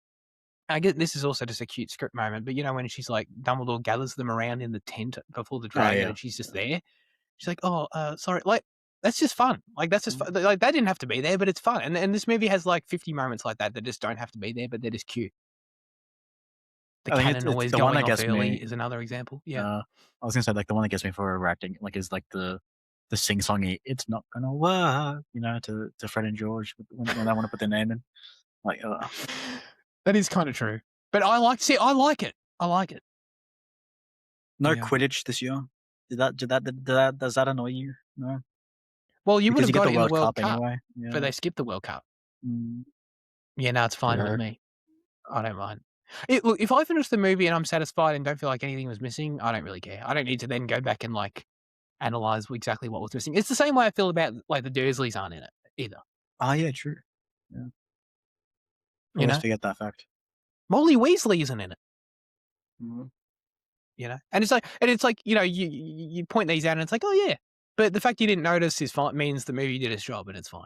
[SPEAKER 1] I get, this is also just a cute script moment, but when she's like, Dumbledore gathers them around in the tent before the dragon and she's just there. She's like, oh, sorry. Like, that's just fun. Like, that's just fun. Like, that didn't have to be there, but it's fun. And this movie has like 50 moments like that just don't have to be there, but they're just cute. The cannon noise
[SPEAKER 2] the one
[SPEAKER 1] going
[SPEAKER 2] that
[SPEAKER 1] off
[SPEAKER 2] gets
[SPEAKER 1] early
[SPEAKER 2] me
[SPEAKER 1] is another example. Yeah.
[SPEAKER 2] I was gonna say, like, the one that gets me for overacting, like, is like the sing-songy "It's not gonna work," to Fred and George when they want to put their name in. Like,
[SPEAKER 1] that is kind of true. But I like it. I like it.
[SPEAKER 2] no Quidditch this year. Does that annoy you? No.
[SPEAKER 1] Well, you would have got it in the World Cup
[SPEAKER 2] anyway. Yeah.
[SPEAKER 1] but they skipped the World Cup. Yeah, no, it's fine with me. I don't mind. Look, if I finish the movie and I'm satisfied and don't feel like anything was missing, I don't really care. I don't need to then go back and, like, analyze exactly what was missing. It's the same way I feel about, like, the Dursleys aren't in it either.
[SPEAKER 2] Oh, yeah, true. Yeah. Always forget that fact.
[SPEAKER 1] Molly Weasley isn't in it.
[SPEAKER 2] Mm-hmm.
[SPEAKER 1] And it's like, you point these out and it's like, oh yeah. But the fact you didn't notice is fine, means the movie did its job and it's fine.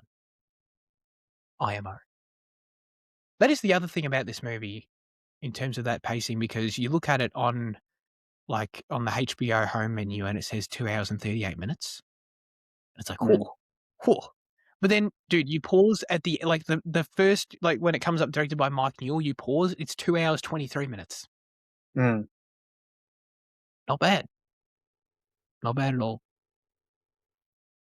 [SPEAKER 1] IMO. That is the other thing about this movie in terms of that pacing, because you look at it on the HBO home menu and it says 2 hours and 38 minutes. It's like, whoa. But then, dude, you pause at the first, like, when it comes up directed by Mike Newell, you pause, it's 2 hours, 23 minutes. Not bad. Not bad at all.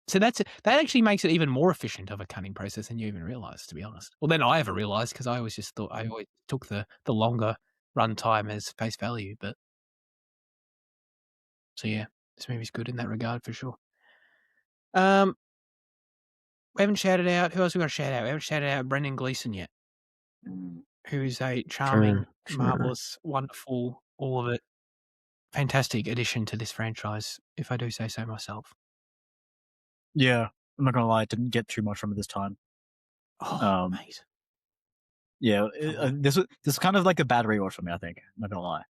[SPEAKER 1] So that actually makes it even more efficient of a cutting process than you even realize, to be honest. Well, then I ever realized, because I always just thought, I always took the longer run time as face value. But so yeah, this movie's good in that regard for sure. We haven't shouted out, who else we got to shout out? We haven't shouted out Brendan Gleeson yet, who's a charming, marvelous, wonderful, all of it, fantastic addition to this franchise, if I do say so myself.
[SPEAKER 2] Yeah, I'm not gonna lie, I didn't get too much from it this time.
[SPEAKER 1] Oh, mate.
[SPEAKER 2] Yeah, this was kind of like a bad rewatch for me, I think. I'm not gonna lie.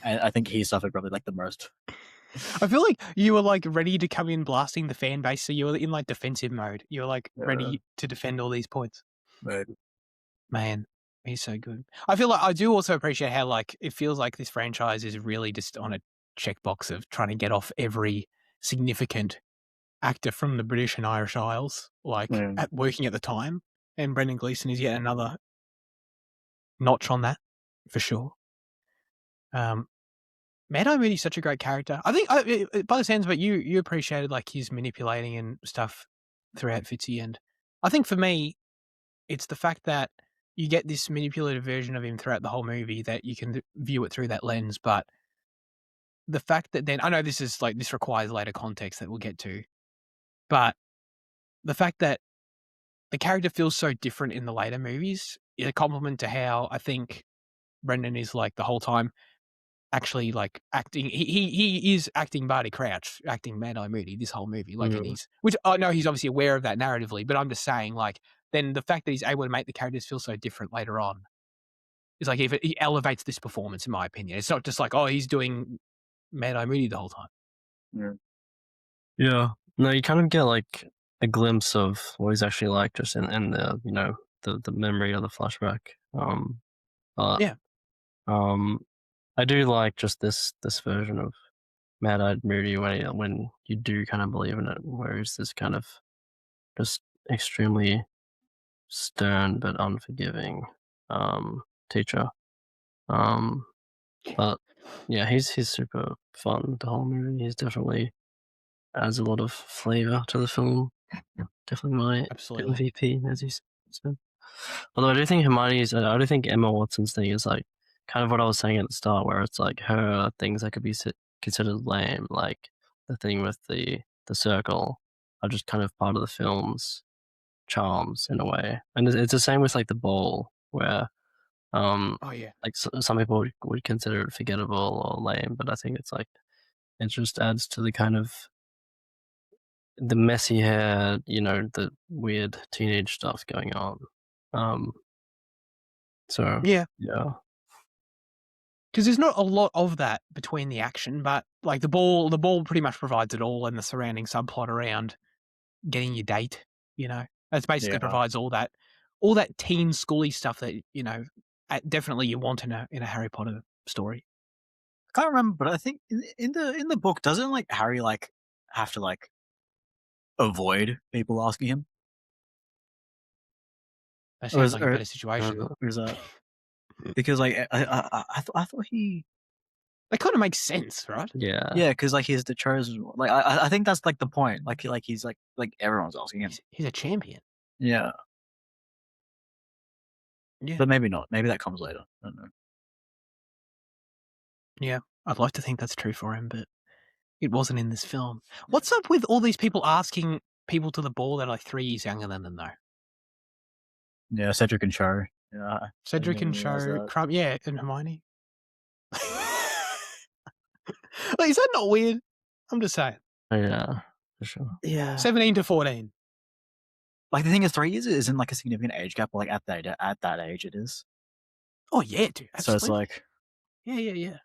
[SPEAKER 2] And I think he suffered probably, like, the most.
[SPEAKER 1] I feel like you were, like, ready to come in blasting the fan base, so you were in, like, defensive mode. You were, like, ready to defend all these points.
[SPEAKER 2] Right.
[SPEAKER 1] Man, he's so good. I feel like I do also appreciate how, like, it feels like this franchise is really just on a checkbox of trying to get off every significant actor from the British and Irish Isles, working at the time, and Brendan Gleeson is yet another notch on that, for sure. Mad-Eye Moody's such a great character. I think, by the sounds of it, you appreciated like his manipulating and stuff throughout Fitzy, and I think for me, it's the fact that you get this manipulative version of him throughout the whole movie that you can view it through that lens, but the fact that then I know this requires later context that we'll get to, but the fact that the character feels so different in the later movies is a compliment to how I think Brendan is like the whole time actually like acting. He is acting Barty Crouch, acting Mad-Eye Moody this whole movie. Like, and which I know he's obviously aware of that narratively, but I'm just saying, like, then the fact that he's able to make the characters feel so different later on is like, he elevates this performance, in my opinion. It's not just like, oh, he's doing Mad-Eye Moody the whole time.
[SPEAKER 3] Yeah. No, you kind of get like a glimpse of what he's actually like just in the the memory of the flashback.
[SPEAKER 1] Yeah.
[SPEAKER 3] I do like just this version of Mad-Eyed Moody when you do kind of believe in it, where he's this kind of just extremely stern but unforgiving teacher. But yeah, he's super fun the whole movie. He's definitely adds a lot of flavor to the film. Definitely my
[SPEAKER 1] Absolutely.
[SPEAKER 3] MVP, as you said. Although I do think I do think Emma Watson's thing is like kind of what I was saying at the start, where it's like her things that could be considered lame, like the thing with the circle, are just kind of part of the film's charms in a way. And it's the same with like the ball, where
[SPEAKER 1] Oh yeah.
[SPEAKER 3] like some people would consider it forgettable or lame, but I think it's like it just adds to the kind of the messy hair, the weird teenage stuff going on. So
[SPEAKER 1] Yeah.
[SPEAKER 3] yeah.
[SPEAKER 1] Because there's not a lot of that between the action, but like the ball pretty much provides it all, and the surrounding subplot around getting your date, that's basically provides all that teen schooly stuff that definitely you want in a Harry Potter story.
[SPEAKER 2] I can't remember, but I think in the book, doesn't like Harry like have to like avoid people asking him?
[SPEAKER 1] That
[SPEAKER 2] Or
[SPEAKER 1] sounds
[SPEAKER 2] is,
[SPEAKER 1] like a better situation.
[SPEAKER 2] or is that because like I thought he
[SPEAKER 1] That kind of makes sense, right?
[SPEAKER 3] Yeah.
[SPEAKER 2] yeah, because like he's the chosen one. Like I think that's like the point. Like he's like everyone's asking him.
[SPEAKER 1] He's a champion.
[SPEAKER 2] Yeah,
[SPEAKER 1] Yeah.
[SPEAKER 2] but maybe not. Maybe that comes later. I don't know.
[SPEAKER 1] Yeah, I'd like to think that's true for him, but it wasn't in this film. What's up with all these people asking people to the ball that are like 3 years younger than them, though?
[SPEAKER 2] Yeah, Cedric and Cho. Yeah,
[SPEAKER 1] Cedric and Cho, Crumb, yeah, and Hermione. Like, is that not weird? I'm just saying.
[SPEAKER 3] Yeah, for sure.
[SPEAKER 2] Yeah,
[SPEAKER 1] 17 to 14.
[SPEAKER 2] like the thing is, 3 years isn't like a significant age gap. But, like at that age, it is.
[SPEAKER 1] Oh yeah, dude. Absolutely.
[SPEAKER 2] So it's like,
[SPEAKER 1] yeah.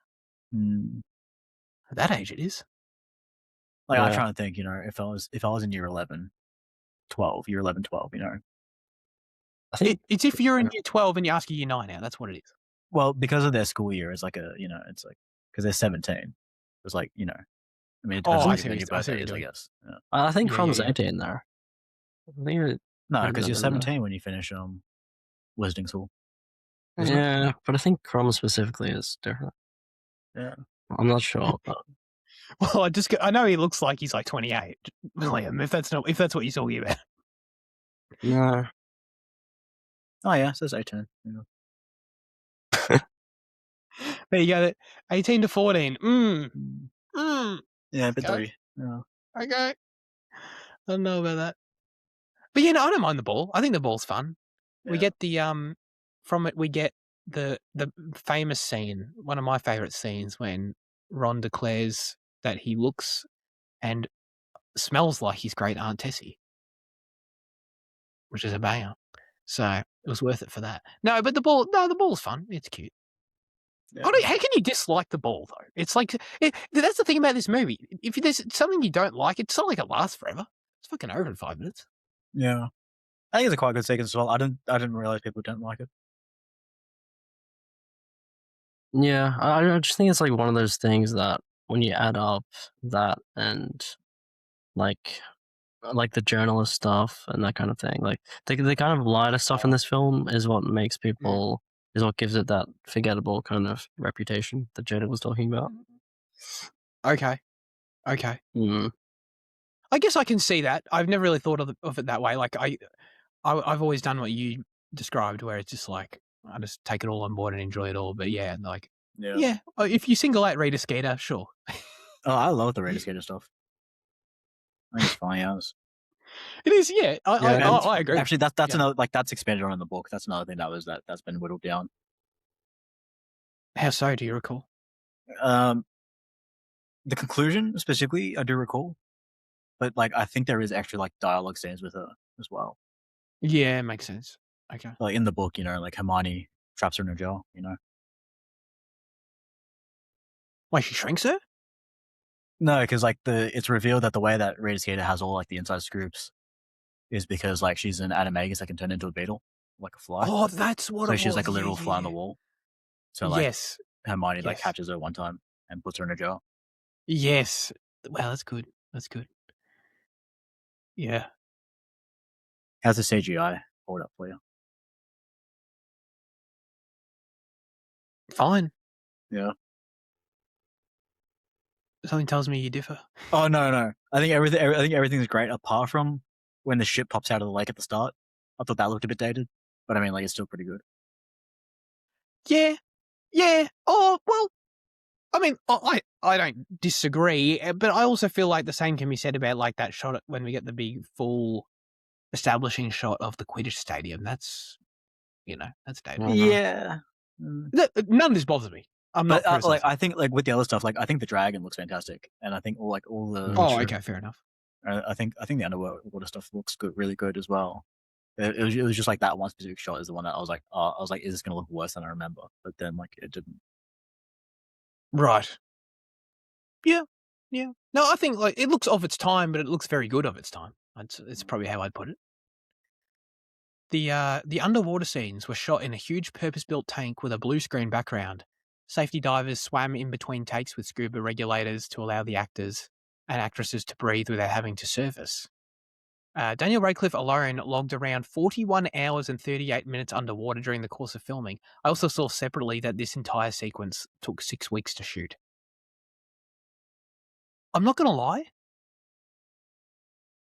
[SPEAKER 2] mm,
[SPEAKER 1] At that age, it is.
[SPEAKER 2] like
[SPEAKER 3] Yeah.
[SPEAKER 2] I'm trying to think. If I was in year 11, 12, year 11, 12,
[SPEAKER 3] I think
[SPEAKER 1] It's if you're in year 12 and you ask a year 9 out. That's what it is.
[SPEAKER 2] Well, because of their school year, it's like it's like because they're 17. It's like I mean, it depends
[SPEAKER 1] Oh,
[SPEAKER 2] on
[SPEAKER 1] I see
[SPEAKER 2] when
[SPEAKER 1] what
[SPEAKER 2] your
[SPEAKER 1] you're- I see what
[SPEAKER 2] birthday
[SPEAKER 1] you're
[SPEAKER 2] is, I
[SPEAKER 1] doing.
[SPEAKER 2] guess. Yeah.
[SPEAKER 3] I think
[SPEAKER 1] Yeah,
[SPEAKER 3] Crumb's
[SPEAKER 1] yeah.
[SPEAKER 3] 18 there. I think
[SPEAKER 2] No,
[SPEAKER 3] might
[SPEAKER 2] because
[SPEAKER 3] have
[SPEAKER 2] you're
[SPEAKER 3] been there.
[SPEAKER 2] 17 when you finish Wizarding School.
[SPEAKER 1] Isn't it?
[SPEAKER 3] Yeah, but I think Crumb specifically is different.
[SPEAKER 2] Yeah.
[SPEAKER 3] I'm not sure, but
[SPEAKER 1] Well, I know he looks like he's like 28, William. If that's what you're talking about.
[SPEAKER 3] no.
[SPEAKER 2] Oh yeah, it says 18. Yeah.
[SPEAKER 1] There you go. 18 to 14.
[SPEAKER 2] Yeah, a bit
[SPEAKER 1] Okay.
[SPEAKER 2] dirty. Yeah.
[SPEAKER 1] Okay. I don't know about that. But I don't mind the ball. I think the ball's fun. We
[SPEAKER 2] Yeah.
[SPEAKER 1] get from it we get the famous scene, one of my favorite scenes, when Ron declares that he looks and smells like his great Aunt Tessie, which is a banger. So it was worth it for that. No, but the ball's fun. It's cute.
[SPEAKER 2] Yeah.
[SPEAKER 1] How can you dislike the ball though? It's like that's the thing about this movie. If there's something you don't like, it's not like it lasts forever. It's fucking over in 5 minutes.
[SPEAKER 2] Yeah. I think it's a quite good sequence as well. I didn't realize people don't like it.
[SPEAKER 3] Yeah, I just think it's like one of those things that when you add up that and like like the journalist stuff and that kind of thing. Like the kind of lighter stuff in this film is what makes people is what gives it that forgettable kind of reputation that Jada was talking about.
[SPEAKER 1] Okay. I guess I can see that. I've never really thought of it that way. Like I've always done what you described, where it's just like I just take it all on board and enjoy it all. But yeah, like if you single out Rita Skeeter, sure.
[SPEAKER 2] Oh, I love the Rita Skeeter stuff. I think it's funny as.
[SPEAKER 1] It is, yeah. I agree.
[SPEAKER 2] Actually, that's another, like, that's expanded on in the book. That's another thing that's been whittled down.
[SPEAKER 1] How so? Do you recall?
[SPEAKER 2] The conclusion specifically, I do recall, but like I think there is actually like dialogue scenes with her as well.
[SPEAKER 1] Yeah, makes sense. Okay.
[SPEAKER 2] Like in the book, like Hermione traps her in a jar.
[SPEAKER 1] Wait, she shrinks her?
[SPEAKER 2] No, because like it's revealed that the way that Rita Skeeter has all like the inside scoops is because like she's an animagus that can turn into a beetle, like a fly.
[SPEAKER 1] Oh, that's what.
[SPEAKER 2] So
[SPEAKER 1] it
[SPEAKER 2] she's
[SPEAKER 1] was.
[SPEAKER 2] like a literal fly on the wall. So like
[SPEAKER 1] yes,
[SPEAKER 2] Hermione like catches her one time and puts her in a jar.
[SPEAKER 1] Yes. Wow, that's good. That's good. Yeah.
[SPEAKER 2] How's the CGI hold up for you?
[SPEAKER 1] Fine.
[SPEAKER 2] Yeah.
[SPEAKER 1] Something tells me you differ.
[SPEAKER 2] Oh no! I think everything's great apart from when the ship pops out of the lake at the start. I thought that looked a bit dated, but I mean, like, it's still pretty good.
[SPEAKER 1] Yeah. Oh well. I mean, I don't disagree, but I also feel like the same can be said about like that shot when we get the big full establishing shot of the Quidditch stadium. That's that's dated.
[SPEAKER 2] Yeah.
[SPEAKER 1] None of this bothers me. I'm not.
[SPEAKER 2] But like, I think like with the other stuff, like I think the dragon looks fantastic, and I think all the.
[SPEAKER 1] Oh, okay, fair enough.
[SPEAKER 2] I think the underwater stuff looks good, really good as well. It was just like that one specific shot is the one that I was like, is this gonna look worse than I remember? But then like it didn't.
[SPEAKER 1] Right. Yeah. No, I think like it looks of its time, but it looks very good of its time. It's probably how I'd put it. The underwater scenes were shot in a huge purpose-built tank with a blue screen background. Safety divers swam in between takes with scuba regulators to allow the actors and actresses to breathe without having to surface. Daniel Radcliffe alone logged around 41 hours and 38 minutes underwater during the course of filming. I also saw separately that this entire sequence took 6 weeks to shoot. I'm not going to lie.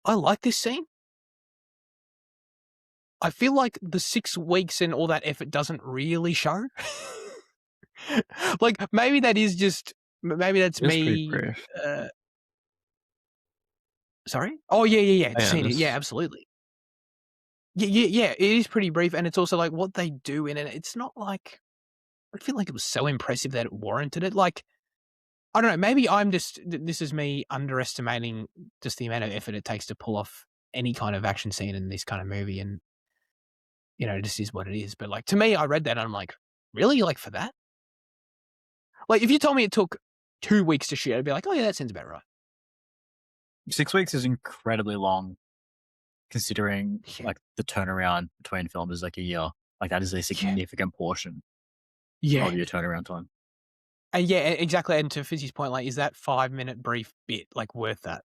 [SPEAKER 1] I like this scene. I feel like the 6 weeks and all that effort doesn't really show. Like, maybe that is just... Maybe that's me... sorry? Oh, yeah. Yeah, absolutely. Yeah, it is pretty brief, and it's also like what they do in it. It's not like... I feel like it was so impressive that it warranted it. Like, I don't know, maybe this is me underestimating just the amount of effort it takes to pull off any kind of action scene in this kind of movie, and, it just is what it is. But, like, to me, I read that and I'm like, really? Like, for that? Like, if you told me it took 2 weeks to shoot, I'd be like, oh yeah, that sounds about right.
[SPEAKER 2] 6 weeks is incredibly long, considering like the turnaround between films is like a year. Like that is a significant portion of your turnaround time.
[SPEAKER 1] And yeah, exactly. And to Fizzy's point, like, is that 5-minute brief bit like worth that?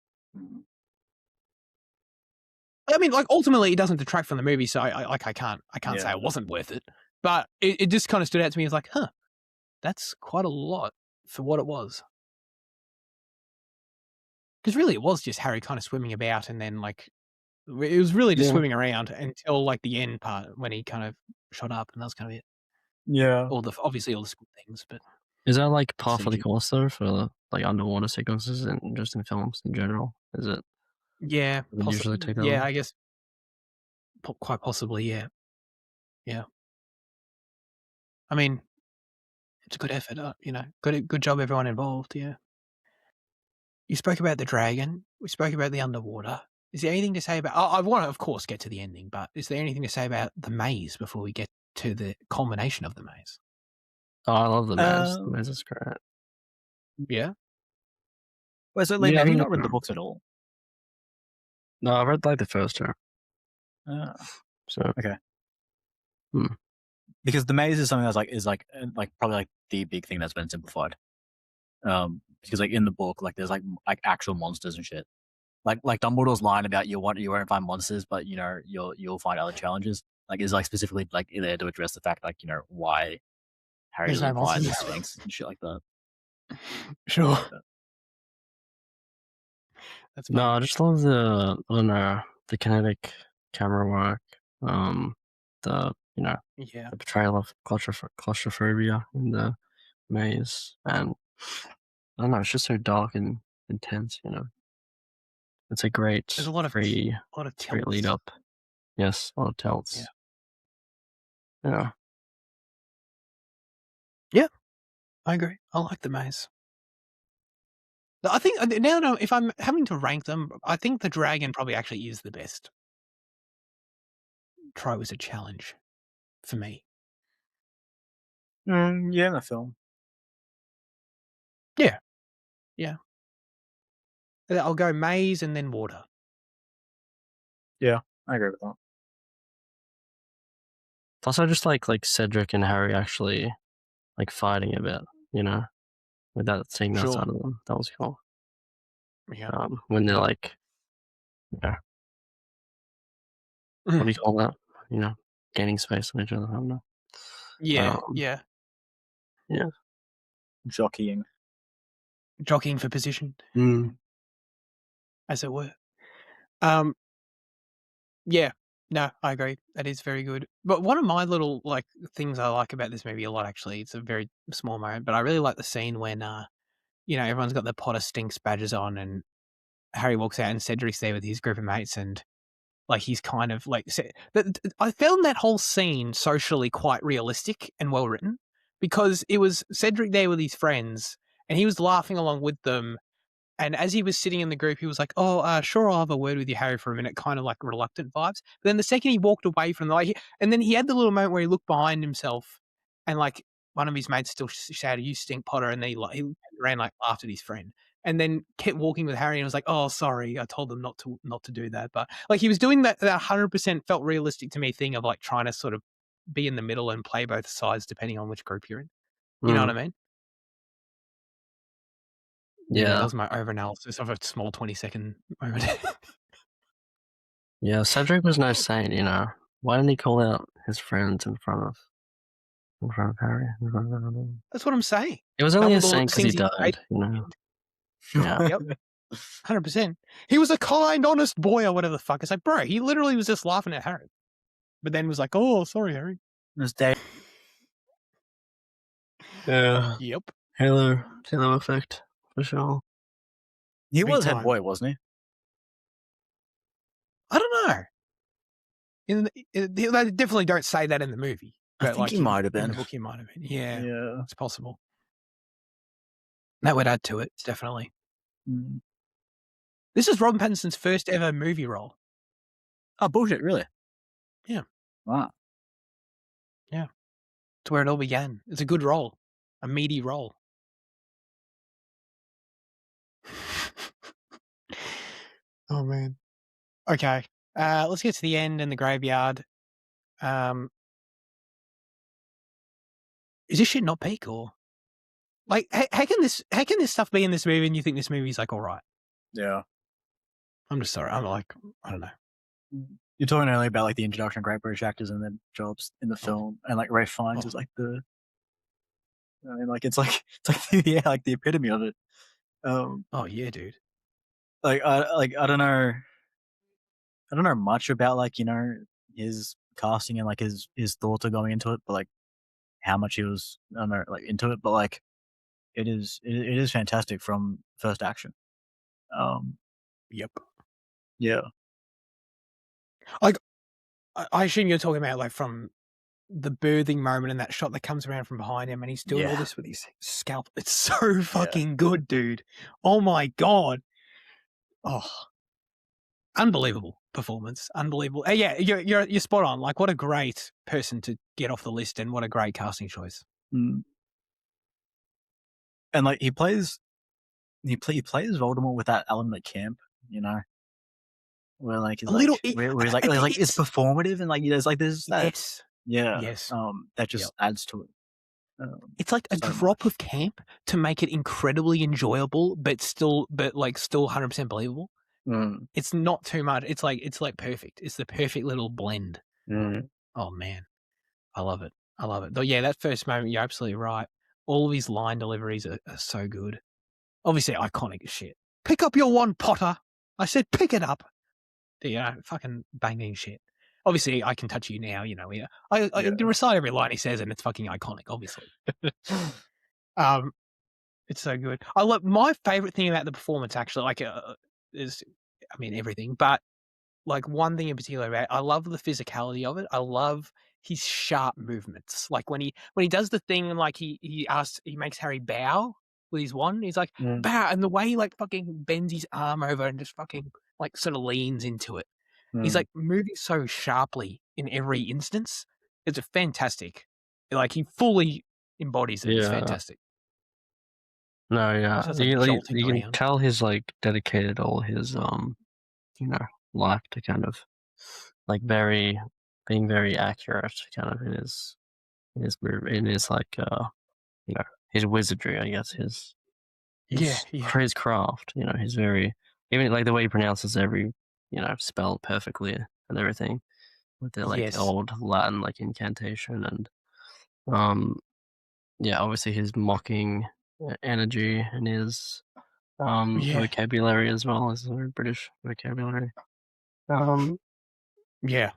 [SPEAKER 1] I mean, like, ultimately, it doesn't detract from the movie, so I can't say it wasn't worth it. But it just kind of stood out to me as like, huh, that's quite a lot for what it was. Because really, it was just Harry kind of swimming about, and then like it was really just swimming around until like the end part when he kind of shot up, and that was kind of it.
[SPEAKER 2] Yeah.
[SPEAKER 1] Obviously all the school things, but
[SPEAKER 3] is that like par for the course though for like underwater sequences and just in films in general? Is it?
[SPEAKER 1] Yeah,
[SPEAKER 3] usually take that.
[SPEAKER 1] Yeah, I guess quite possibly. Yeah. I mean, it's a good effort. Good job, everyone involved. Yeah. You spoke about the dragon. We spoke about the underwater. Is there anything to say about... I want to, of course, get to the ending, but is there anything to say about the maze before we get to the culmination of the maze?
[SPEAKER 3] Oh, I love the maze. The maze is great.
[SPEAKER 1] Yeah?
[SPEAKER 2] Well, so, have you not read the books at all?
[SPEAKER 3] No, I read, like, the first two. So...
[SPEAKER 2] Okay. Because the maze is something that's, is probably, like, the big thing that's been simplified. Because, like, in the book, like, there's, like actual monsters and shit. like Dumbledore's line about you won't find monsters, but you'll find other challenges. Like is like specifically like there to address the fact like why Harry
[SPEAKER 1] There's
[SPEAKER 2] doesn't
[SPEAKER 1] no
[SPEAKER 2] fight the
[SPEAKER 1] monsters.
[SPEAKER 2] Sphinx and shit like that.
[SPEAKER 1] Sure. That's
[SPEAKER 3] No,
[SPEAKER 1] funny.
[SPEAKER 3] I just love the kinetic camera work. The
[SPEAKER 1] Yeah.
[SPEAKER 3] the portrayal of claustrophobia in the maze, and I don't know, it's just so dark and intense. It's a great
[SPEAKER 1] There's a lot of
[SPEAKER 3] great
[SPEAKER 1] tilts.
[SPEAKER 3] lead up. Yes, a lot of tilts. Yeah.
[SPEAKER 1] Yeah, I agree. I like the maze. I think now if I'm having to rank them, I think the dragon probably actually is the best. Try was a challenge for me.
[SPEAKER 2] Yeah, in the film.
[SPEAKER 1] Yeah. I'll go maze and then water.
[SPEAKER 2] Yeah, I agree with that.
[SPEAKER 3] Plus, I just like Cedric and Harry actually like fighting a bit. Without seeing that
[SPEAKER 1] Sure.
[SPEAKER 3] side of them, that was cool.
[SPEAKER 1] Yeah.
[SPEAKER 3] When they're like, what do you call that? Gaining space on each other. I don't know.
[SPEAKER 1] Yeah.
[SPEAKER 3] Yeah.
[SPEAKER 2] Jockeying
[SPEAKER 1] for position, as it were. Yeah. No, I agree. That is very good. But one of my little things I like about this movie a lot, actually, it's a very small moment, but I really like the scene when everyone's got the Potter Stinks badges on, and Harry walks out, and Cedric's there with his group of mates, and he's kind of I found that whole scene socially quite realistic and well written, because it was Cedric there with his friends, and he was laughing along with them. And as he was sitting in the group, he was like, "Oh, sure, I'll have a word with you, Harry, for a minute." Kind of like reluctant vibes. But then the second he walked away from and then he had the little moment where he looked behind himself, and one of his mates still shouted, "You stink, Potter!" And then he ran laughed at his friend, and then kept walking with Harry and was like, "Oh, sorry, I told them not to do that." But he was doing that 100% felt realistic to me thing of trying to sort of be in the middle and play both sides depending on which group you're in. You know what I mean? Anyway, that
[SPEAKER 3] Yeah.
[SPEAKER 1] was my overanalysis of a small 20-second moment.
[SPEAKER 3] Yeah, Cedric was no saint, Why didn't he call out his friends in front of Harry?
[SPEAKER 1] That's what I'm saying.
[SPEAKER 3] It was only a
[SPEAKER 1] Dumbledore
[SPEAKER 3] saint because he
[SPEAKER 1] sings his
[SPEAKER 3] died, Yeah.
[SPEAKER 1] Yep. 100%. He was a kind, honest boy or whatever the fuck. It's like, bro, he literally was just laughing at Harry. But then was like, "Oh, sorry, Harry."
[SPEAKER 2] This day.
[SPEAKER 3] Yeah.
[SPEAKER 1] Yep.
[SPEAKER 3] Halo effect, for sure.
[SPEAKER 2] He
[SPEAKER 1] Big
[SPEAKER 2] was head
[SPEAKER 1] time.
[SPEAKER 2] boy, wasn't he?
[SPEAKER 1] I don't know. They definitely don't say that in the movie. But
[SPEAKER 2] I think he might have
[SPEAKER 1] in
[SPEAKER 2] been.
[SPEAKER 1] the book, he might have been. Yeah,
[SPEAKER 2] Yeah.
[SPEAKER 1] it's possible. That would add to it, definitely.
[SPEAKER 2] Mm.
[SPEAKER 1] This is Robert Pattinson's first ever movie role.
[SPEAKER 2] Oh, bullshit, really?
[SPEAKER 1] Yeah.
[SPEAKER 2] Wow.
[SPEAKER 1] Yeah. It's where it all began. It's a good role. A meaty role. Oh, man. Okay. Let's get to the end and the graveyard. Is this shit not peak, or how can this stuff be in this movie and you think this movie's all right?
[SPEAKER 2] Yeah.
[SPEAKER 1] I'm just sorry. I'm I don't know.
[SPEAKER 2] You're talking earlier about the introduction of great British actors and their jobs in the film, and Ralph Fiennes is it's the epitome of it.
[SPEAKER 1] Oh yeah, dude.
[SPEAKER 2] I don't know. I don't know much about his casting and his thoughts of going into it, but how much he was into it, but it is fantastic from first action.
[SPEAKER 1] Yep.
[SPEAKER 2] Yeah.
[SPEAKER 1] I assume you're talking about from the birthing moment and that shot that comes around from behind him, and he's doing all this with his scalp. It's so fucking good, dude. Oh my god. Oh, unbelievable performance. Unbelievable. Yeah, you're spot on. What a great person to get off the list, and what a great casting choice.
[SPEAKER 2] Mm. And he plays Voldemort with that element of camp, where he's where it's performative and there's that.
[SPEAKER 1] Yes.
[SPEAKER 2] Yeah.
[SPEAKER 1] Yes.
[SPEAKER 2] That just adds to it.
[SPEAKER 1] It's a drop of camp to make it incredibly enjoyable, but still 100% believable. It's not too much. It's like perfect. It's the perfect little blend. Oh man, I love it. I love it. Though, yeah, that first moment, you're absolutely right. All of his line deliveries are so good. Obviously, iconic as shit. Pick up your wand, Potter. I said, pick it up. You know, fucking banging shit. Obviously, I can touch you now. You know, I recite every line he says, and it's fucking iconic. Obviously, it's so good. I love my favorite thing about the performance. Actually, like, is, I mean, everything, but like one thing in particular about it, I love the physicality of it. I love his sharp movements. Like when he does the thing and like he makes Harry bow with his wand. He's like bow, and the way he like fucking bends his arm over and just fucking like sort of leans into it. He's like moving so sharply in every instance. It's a fantastic. Like he fully embodies it. It's
[SPEAKER 3] Yeah.
[SPEAKER 1] fantastic.
[SPEAKER 3] No, yeah.
[SPEAKER 1] Also, it's like jolting
[SPEAKER 3] You can
[SPEAKER 1] around.
[SPEAKER 3] tell he's like dedicated all his you know, life to kind of like being very accurate kind of in his like you know, his wizardry, I guess, his
[SPEAKER 1] Yeah.
[SPEAKER 3] his craft, you know, he's very, even like the way he pronounces every, you know, spell perfectly and everything with the like
[SPEAKER 1] Yes.
[SPEAKER 3] old Latin like incantation and yeah, obviously his mocking energy and his
[SPEAKER 1] Yeah.
[SPEAKER 3] vocabulary as well as very British vocabulary.
[SPEAKER 1] Yeah.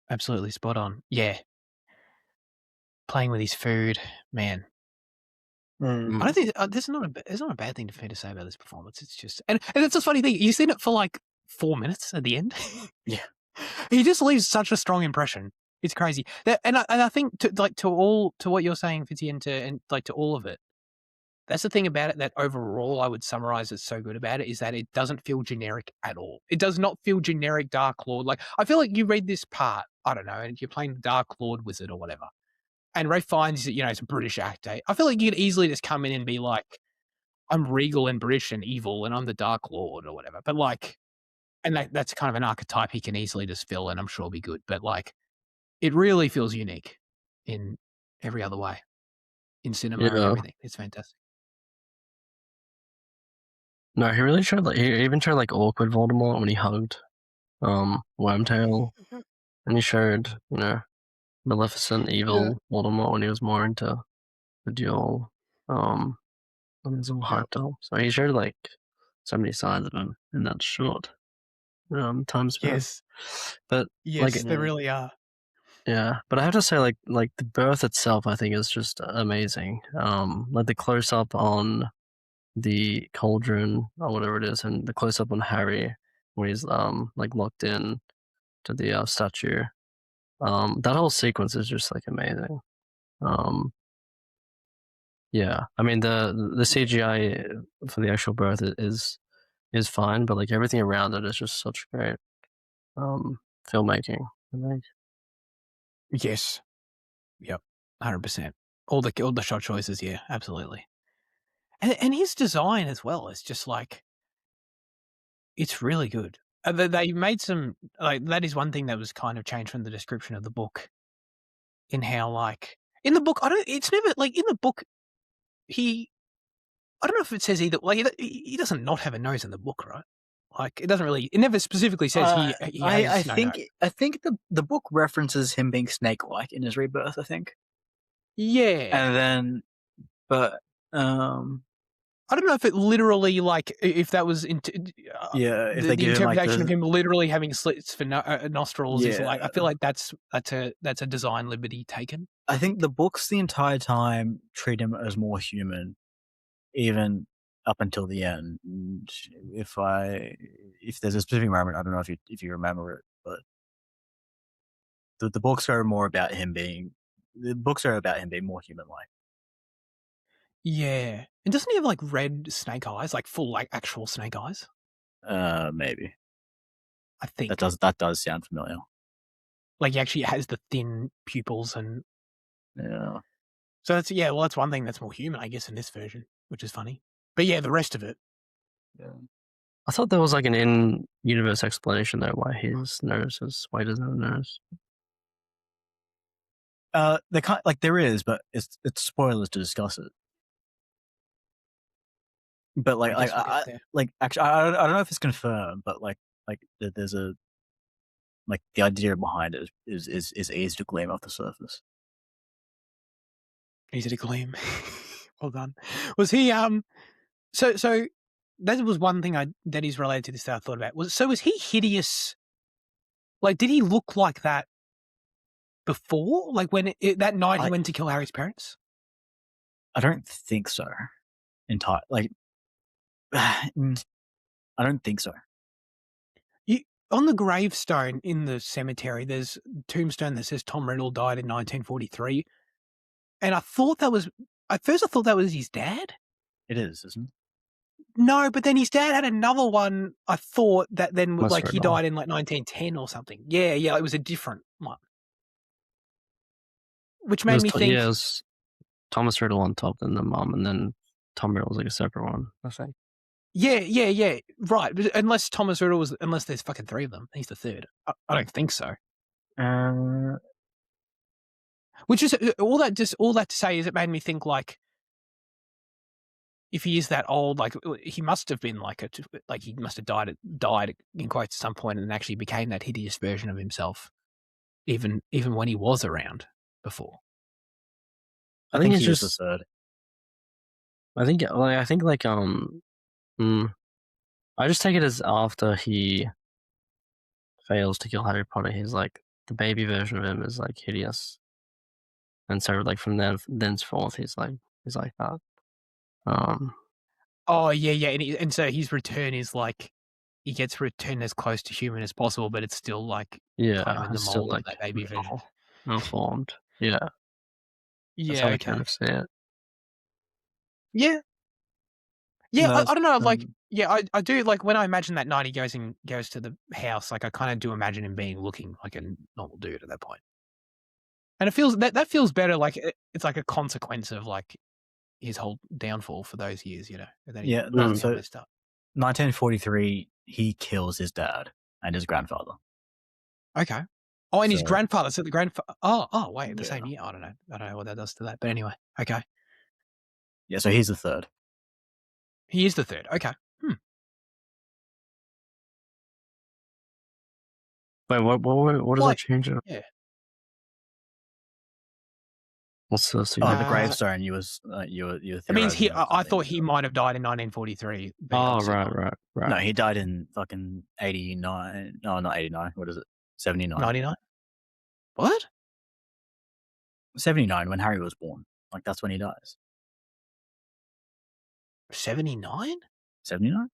[SPEAKER 1] Absolutely spot on. Yeah. Playing with his food, man. I don't think there's not a bad thing for me to say about this performance. It's just, and it's a funny thing. You've seen it for like 4 minutes at the end.
[SPEAKER 2] Yeah.
[SPEAKER 1] He just leaves such a strong impression. It's crazy. And I think to what you're saying, Fitzy, and to all of it. That's the thing about it. That overall, I would summarize it's so good about it is that it doesn't feel generic at all. It does not feel generic Dark Lord. Like I feel like you read this part, I don't know, and you're playing Dark Lord Wizard or whatever. And Ray finds that, you know, it's a British actor. I feel like you could easily just come in and be like, I'm regal and British and evil and I'm the Dark Lord or whatever. But like, and that's kind of an archetype he can easily just fill and I'm sure will be good. But like, it really feels unique in every other way, in cinema and
[SPEAKER 3] Yeah.
[SPEAKER 1] everything. It's fantastic.
[SPEAKER 3] No, he really showed like he even showed like awkward Voldemort when he hugged Wormtail, and he showed, you know, Maleficent evil Voldemort when he was more into the duel. When he was all hyped up. So he showed like so many sides of him in that short time span.
[SPEAKER 1] Yes.
[SPEAKER 3] But
[SPEAKER 1] Yes,
[SPEAKER 3] like
[SPEAKER 1] they really are.
[SPEAKER 3] yeah, but I have to say like the birth itself I think is just amazing. Like the close up on the cauldron or whatever it is, and the close up on Harry when he's like locked in to the statue. That whole sequence is just like amazing. Yeah, I mean the CGI for the actual birth is fine, but like everything around it is just such great filmmaking. I think.
[SPEAKER 1] Yes. Yep. 100%. All the shot choices, yeah, absolutely. And his design as well is just like, it's really good. They made some, like, that is one thing that was kind of changed from the description of the book in how, like, in the book, it's never, like, in the book, I don't know if it says either, like, he doesn't not have a nose in the book, right? Like, it never specifically says he has no nose.
[SPEAKER 2] I think the book references him being snake-like in his rebirth. I think.
[SPEAKER 1] Yeah.
[SPEAKER 2] And then, but
[SPEAKER 1] I don't know if it literally, like, if that was
[SPEAKER 2] if
[SPEAKER 1] the
[SPEAKER 2] they give him like
[SPEAKER 1] interpretation of him literally having slits for nostrils is like, I feel
[SPEAKER 2] Yeah.
[SPEAKER 1] like that's a design liberty taken.
[SPEAKER 2] I think the books the entire time treat him as more human, even up until the end. And if there's a specific moment, I don't know if you remember it, but the books are more about him being more human-like.
[SPEAKER 1] Yeah. And doesn't he have, like, red snake eyes, like full, like, actual snake eyes?
[SPEAKER 2] Maybe
[SPEAKER 1] I think.
[SPEAKER 2] that does sound familiar.
[SPEAKER 1] Like, he actually has the thin pupils and
[SPEAKER 2] Yeah.
[SPEAKER 1] so that's one thing that's more human, I guess, in this version, which is funny. But yeah, the rest of it.
[SPEAKER 2] Yeah.
[SPEAKER 3] I thought there was like an in-universe explanation though why he doesn't have a nose.
[SPEAKER 2] They can't, like, there is, but it's spoilers to discuss it. But like,
[SPEAKER 1] I guess we'll get there.
[SPEAKER 2] actually, I don't know if it's confirmed, but like there's a like the idea behind it is easy to glean off the surface.
[SPEAKER 1] Easy to gleam. Well done. Was he so that was one thing that is related to this that I thought about. Was he hideous? Like, did he look like that before? Like when that night he went to kill Harry's parents?
[SPEAKER 2] I don't think so. Like, I don't think so.
[SPEAKER 1] On the gravestone in the cemetery, there's a tombstone that says Tom Riddle died in 1943. And at first I thought that was his dad.
[SPEAKER 2] It is, isn't it?
[SPEAKER 1] No, but then his dad had another one, I thought, that then
[SPEAKER 3] Thomas
[SPEAKER 1] like he
[SPEAKER 3] Riddle.
[SPEAKER 1] died in like 1910 or something. Yeah, it was a different one. Which made me think...
[SPEAKER 3] Yeah, it was Thomas Riddle on top, then the mum, and then Tom Riddle was like a separate one, I think.
[SPEAKER 1] Yeah. Right. But unless Thomas Riddle unless there's fucking three of them. He's the third. I don't think so. Which is all that to say is it made me think like, if he is that old, like he must have been he must have died in quotes at some point and actually became that hideous version of himself, even when he was around before.
[SPEAKER 2] I think it's just the third.
[SPEAKER 3] I just take it as after he fails to kill Harry Potter, he's like the baby version of him is like hideous, and so like from thenceforth he's like that.
[SPEAKER 1] Oh yeah, and so his return is like he gets returned as close to human as possible, but it's still like kind of in the mold
[SPEAKER 3] like
[SPEAKER 1] of that baby version.
[SPEAKER 3] Malformed. Yeah. That's how I kind of see it.
[SPEAKER 1] Yeah.
[SPEAKER 2] No,
[SPEAKER 1] I don't know. Like, I do. Like when I imagine that night he goes to the house, like I kind of do imagine him looking like a normal dude at that point. And it feels that feels better. Like it's like a consequence of like his whole downfall for those years, you know. And then
[SPEAKER 2] so 1943, he kills his dad and his grandfather.
[SPEAKER 1] Okay. Oh, and his grandfather. So the grandfather. Oh, wait, the same year. I don't know what that does to that. But anyway, okay.
[SPEAKER 2] Yeah, so he's the third.
[SPEAKER 1] He is the third. Okay.
[SPEAKER 3] Wait, what does that change it?
[SPEAKER 1] Yeah.
[SPEAKER 3] What's the
[SPEAKER 2] the gravestone? You were
[SPEAKER 1] it means I thought he might have died in 1943.
[SPEAKER 3] Oh, right.
[SPEAKER 2] No, he died in fucking 89. No, not 89. What is it? 79.
[SPEAKER 1] 99. What?
[SPEAKER 2] 79 when Harry was born. Like that's when he dies.
[SPEAKER 1] 79?
[SPEAKER 2] 79?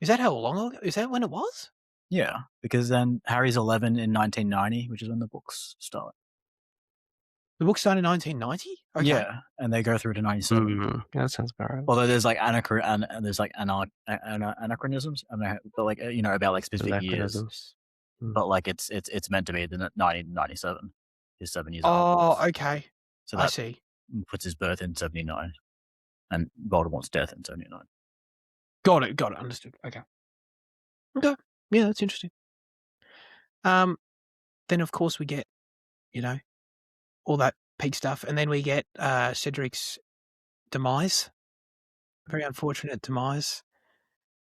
[SPEAKER 1] Is that how long ago? Is that when it was?
[SPEAKER 2] Yeah, because then Harry's 11 in 1990, which is when the books start.
[SPEAKER 1] The book started in 1990? Okay.
[SPEAKER 2] Yeah, and they go through to 97.
[SPEAKER 3] Yeah, that sounds about right.
[SPEAKER 2] Although there's like anachronisms, but like about like specific years. But like it's meant to be the 1997. He's 7 years old.
[SPEAKER 1] Oh, okay.
[SPEAKER 2] So
[SPEAKER 1] I see.
[SPEAKER 2] Puts his birth in 79, and Voldemort's death in 79.
[SPEAKER 1] Got it. Understood. Okay. Yeah, that's interesting. Then of course we get, all that peak stuff, and then we get Cedric's demise. Very unfortunate demise.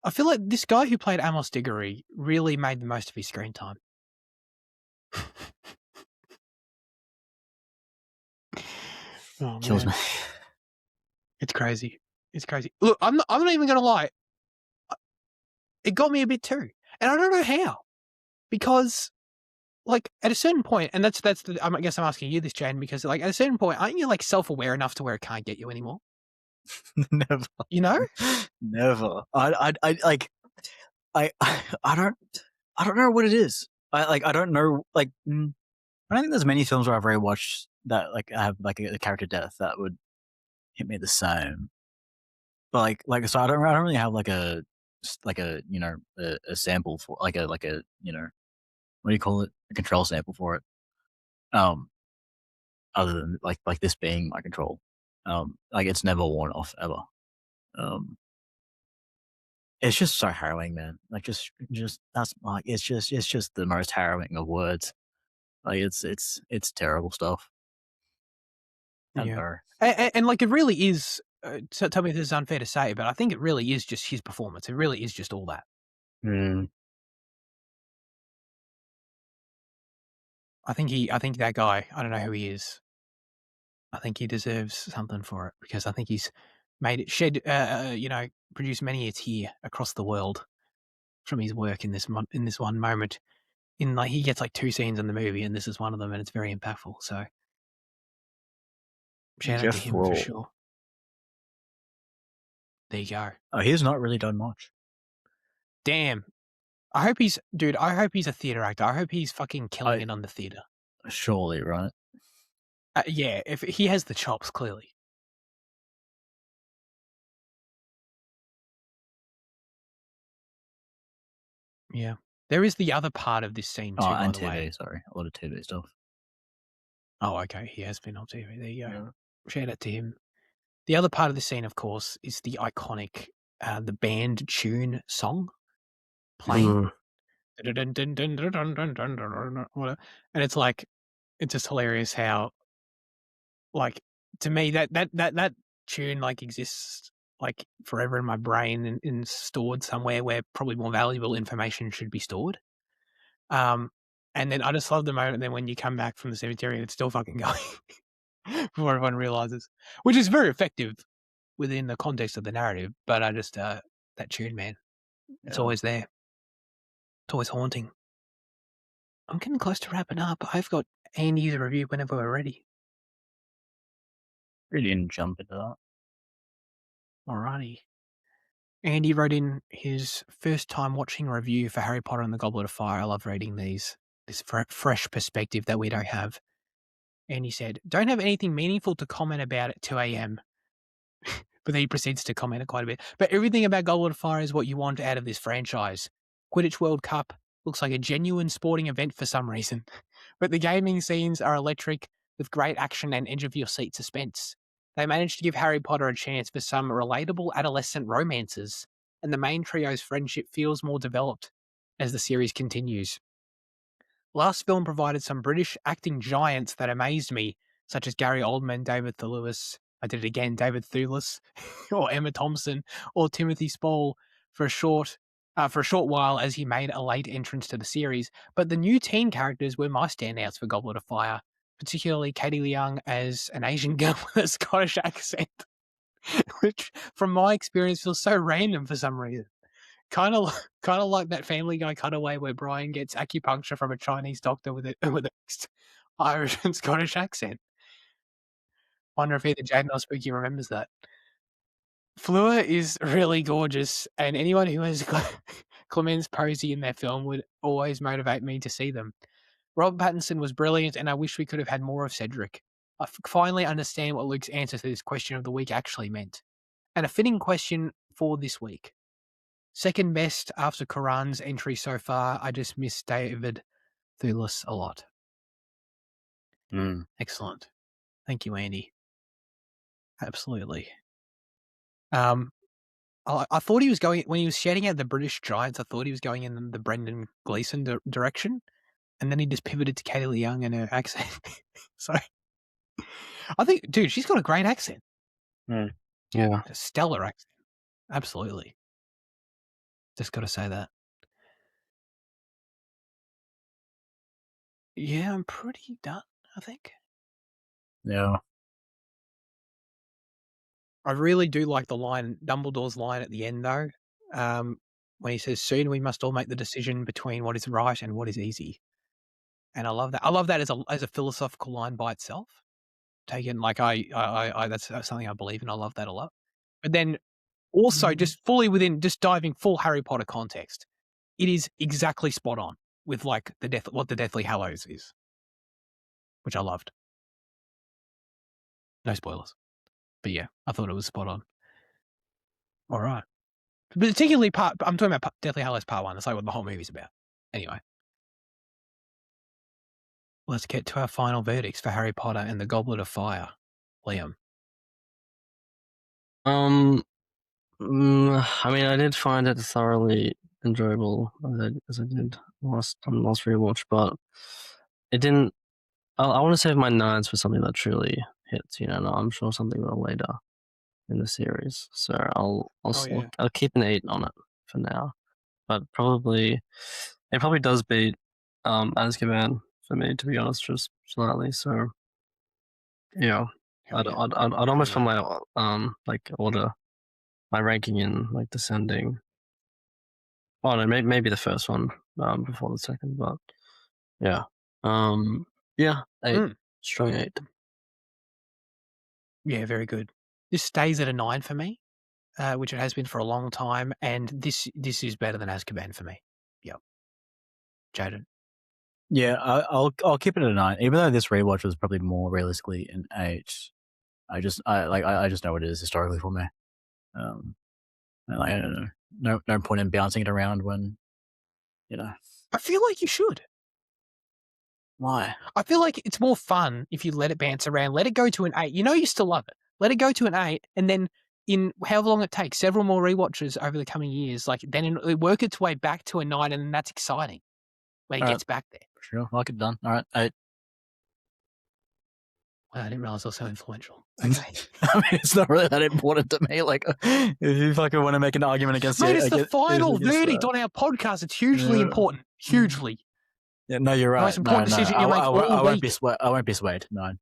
[SPEAKER 1] I feel like this guy who played Amos Diggory really made the most of his screen time. Oh,
[SPEAKER 2] kills me.
[SPEAKER 1] It's crazy. Look, I'm not even gonna lie. It got me a bit too, and I don't know how, because like at a certain point, and that's I guess I'm asking you this, Jane, because like at a certain point, aren't you like self-aware enough to where it can't get you anymore?
[SPEAKER 2] Never. Never. I don't know what it is. I don't know. Like, I don't think there's many films where I've rewatched that like have like a character death that would hit me the same. But so I don't really have like a a sample for like a what do you call it, a control sample for it. Other than like this being my control. Like it's never worn off ever. It's just so harrowing, man. Like just that's like it's just the most harrowing of words. Like it's terrible stuff.
[SPEAKER 1] And like it really is So tell me if this is unfair to say, but I think it really is just his performance. It really is just all that. I think that guy, I don't know who he is. I think he deserves something for it because I think he's produced many a tear across the world from his work in this one moment. He gets like 2 scenes in the movie, and this is one of them, and it's very impactful. So shout out to
[SPEAKER 2] Jeff
[SPEAKER 1] him for
[SPEAKER 2] Raw.
[SPEAKER 1] sure. There you go.
[SPEAKER 2] Oh, he's not really done much.
[SPEAKER 1] Damn. I hope he's a theater actor. I hope he's fucking killing it on the theater.
[SPEAKER 2] Surely, right?
[SPEAKER 1] Yeah, if he has the chops, clearly. Yeah. There is the other part of this scene too, by
[SPEAKER 2] and
[SPEAKER 1] the
[SPEAKER 2] TV,
[SPEAKER 1] way.
[SPEAKER 2] sorry. A lot of TV stuff.
[SPEAKER 1] Oh, okay. He has been on TV. There you go. Yeah. Shout out to him. The other part of the scene, of course, is the iconic the band tune song playing. And it's like, it's just hilarious how, like, to me that tune like exists like forever in my brain and stored somewhere where probably more valuable information should be stored. And then I just love the moment then when you come back from the cemetery and it's still fucking going before everyone realizes, which is very effective within the context of the narrative. But I just that tune, man, it's always there. It's always haunting. I'm getting close to wrapping up. I've got Andy's review whenever we're ready.
[SPEAKER 2] Really didn't jump into that.
[SPEAKER 1] Alrighty. Andy wrote in his first time watching a review for Harry Potter and the Goblet of Fire. I love reading these. This fresh perspective that we don't have. And he said, don't have anything meaningful to comment about at 2 a.m. But then he proceeds to comment quite a bit. But everything about Goblet of Fire is what you want out of this franchise. Quidditch World Cup looks like a genuine sporting event for some reason. But the gaming scenes are electric with great action and edge-of-your-seat suspense. They managed to give Harry Potter a chance for some relatable adolescent romances, and the main trio's friendship feels more developed as the series continues. Last film provided some British acting giants that amazed me, such as Gary Oldman, David Thewlis, David Thewlis, or Emma Thompson, or Timothy Spall for a short while as he made a late entrance to the series. But the new teen characters were my standouts for Goblet of Fire, particularly Katie Leung as an Asian girl with a Scottish accent, which, from my experience, feels so random for some reason. Kind of like that Family Guy cutaway where Brian gets acupuncture from a Chinese doctor with a Irish and Scottish accent. Wonder if either Jaden or Spooky remembers that. Fleur is really gorgeous, and anyone who has Clemence Posey in their film would always motivate me to see them. Rob Pattinson was brilliant, and I wish we could have had more of Cedric. I finally understand what Luke's answer to this question of the week actually meant. And a fitting question for this week. Second best after Karan's entry so far. I just miss David Thewlis a lot. Excellent. Thank you, Andy. Absolutely. I thought he was going, when he was shouting out the British Giants, I thought he was going in the Brendan Gleeson direction, and then he just pivoted to Katie Leung and her accent. So I think, dude, she's got a great accent.
[SPEAKER 3] Yeah.
[SPEAKER 1] A stellar accent. Absolutely. Just got to say that. Yeah, I'm pretty done, I think.
[SPEAKER 2] Yeah.
[SPEAKER 1] I really do like Dumbledore's line at the end, though, when he says, soon we must all make the decision between what is right and what is easy. And I love that. I love that as a philosophical line by itself. Taken, like, that's something I believe in. I love that a lot. But then also just diving full Harry Potter context, it is exactly spot on with, like, what the Deathly Hallows is, which I loved. No spoilers. But yeah, I thought it was spot on. All right. But particularly I'm talking about Deathly Hallows Part 1. That's like what the whole movie's about. Anyway. Let's get to our final verdicts for Harry Potter and the Goblet of Fire. Liam.
[SPEAKER 3] I mean, I did find it thoroughly enjoyable as I did last rewatch, but it didn't. I want to save my nines for something that truly hits. And I'm sure something will later. in the series. So I'll
[SPEAKER 1] Oh, yeah.
[SPEAKER 3] I'll keep an 8 on it for now. But it probably does beat Azkaban for me, to be honest, just slightly. So yeah,
[SPEAKER 1] Hell yeah.
[SPEAKER 3] I'd almost put
[SPEAKER 1] yeah.
[SPEAKER 3] my like order, my ranking in like descending. Oh no, maybe the first one before the second, but yeah, yeah, 8,
[SPEAKER 1] Mm.
[SPEAKER 3] strong 8.
[SPEAKER 1] Yeah, very good. This stays at a 9 for me, which it has been for a long time, and this is better than Azkaban for me. Yep. Jaden.
[SPEAKER 2] Yeah, I'll keep it at a 9. Even though this rewatch was probably more realistically an 8, I just know what it is historically for me. I don't know. No point in bouncing it around when, you know.
[SPEAKER 1] I feel like you should.
[SPEAKER 2] Why?
[SPEAKER 1] I feel like it's more fun if you let it bounce around. Let it go to an 8. You know you still love it. Let it go to an 8, and then in however long it takes, several more rewatches over the coming years, like then it work its way back to a 9, and then that's exciting when it
[SPEAKER 2] All right.
[SPEAKER 1] gets back there.
[SPEAKER 2] Sure, like it done. All right, 8.
[SPEAKER 1] Well, I didn't realize I was so influential. Okay.
[SPEAKER 2] I mean, it's not really that important to me. Like, if you fucking want to make an argument against
[SPEAKER 1] Mate,
[SPEAKER 2] it,
[SPEAKER 1] it's the final verdict on our podcast. It's hugely important. Hugely.
[SPEAKER 2] Yeah, no, you're right.
[SPEAKER 1] Most important
[SPEAKER 2] no,
[SPEAKER 1] decision you make all
[SPEAKER 2] I won't
[SPEAKER 1] week.
[SPEAKER 2] be swayed. I won't be swayed. 9.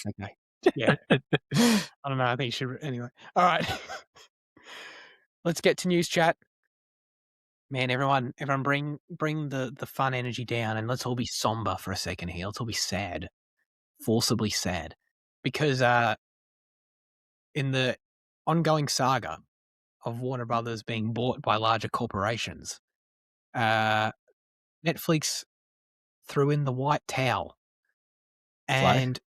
[SPEAKER 1] Okay. Yeah. I don't know. I think you should. Anyway. All right. Let's get to news chat. Man, everyone bring the fun energy down, and let's all be somber for a second here. Let's all be sad. Forcibly sad. Because in the ongoing saga of Warner Brothers being bought by larger corporations, Netflix threw in the white towel. And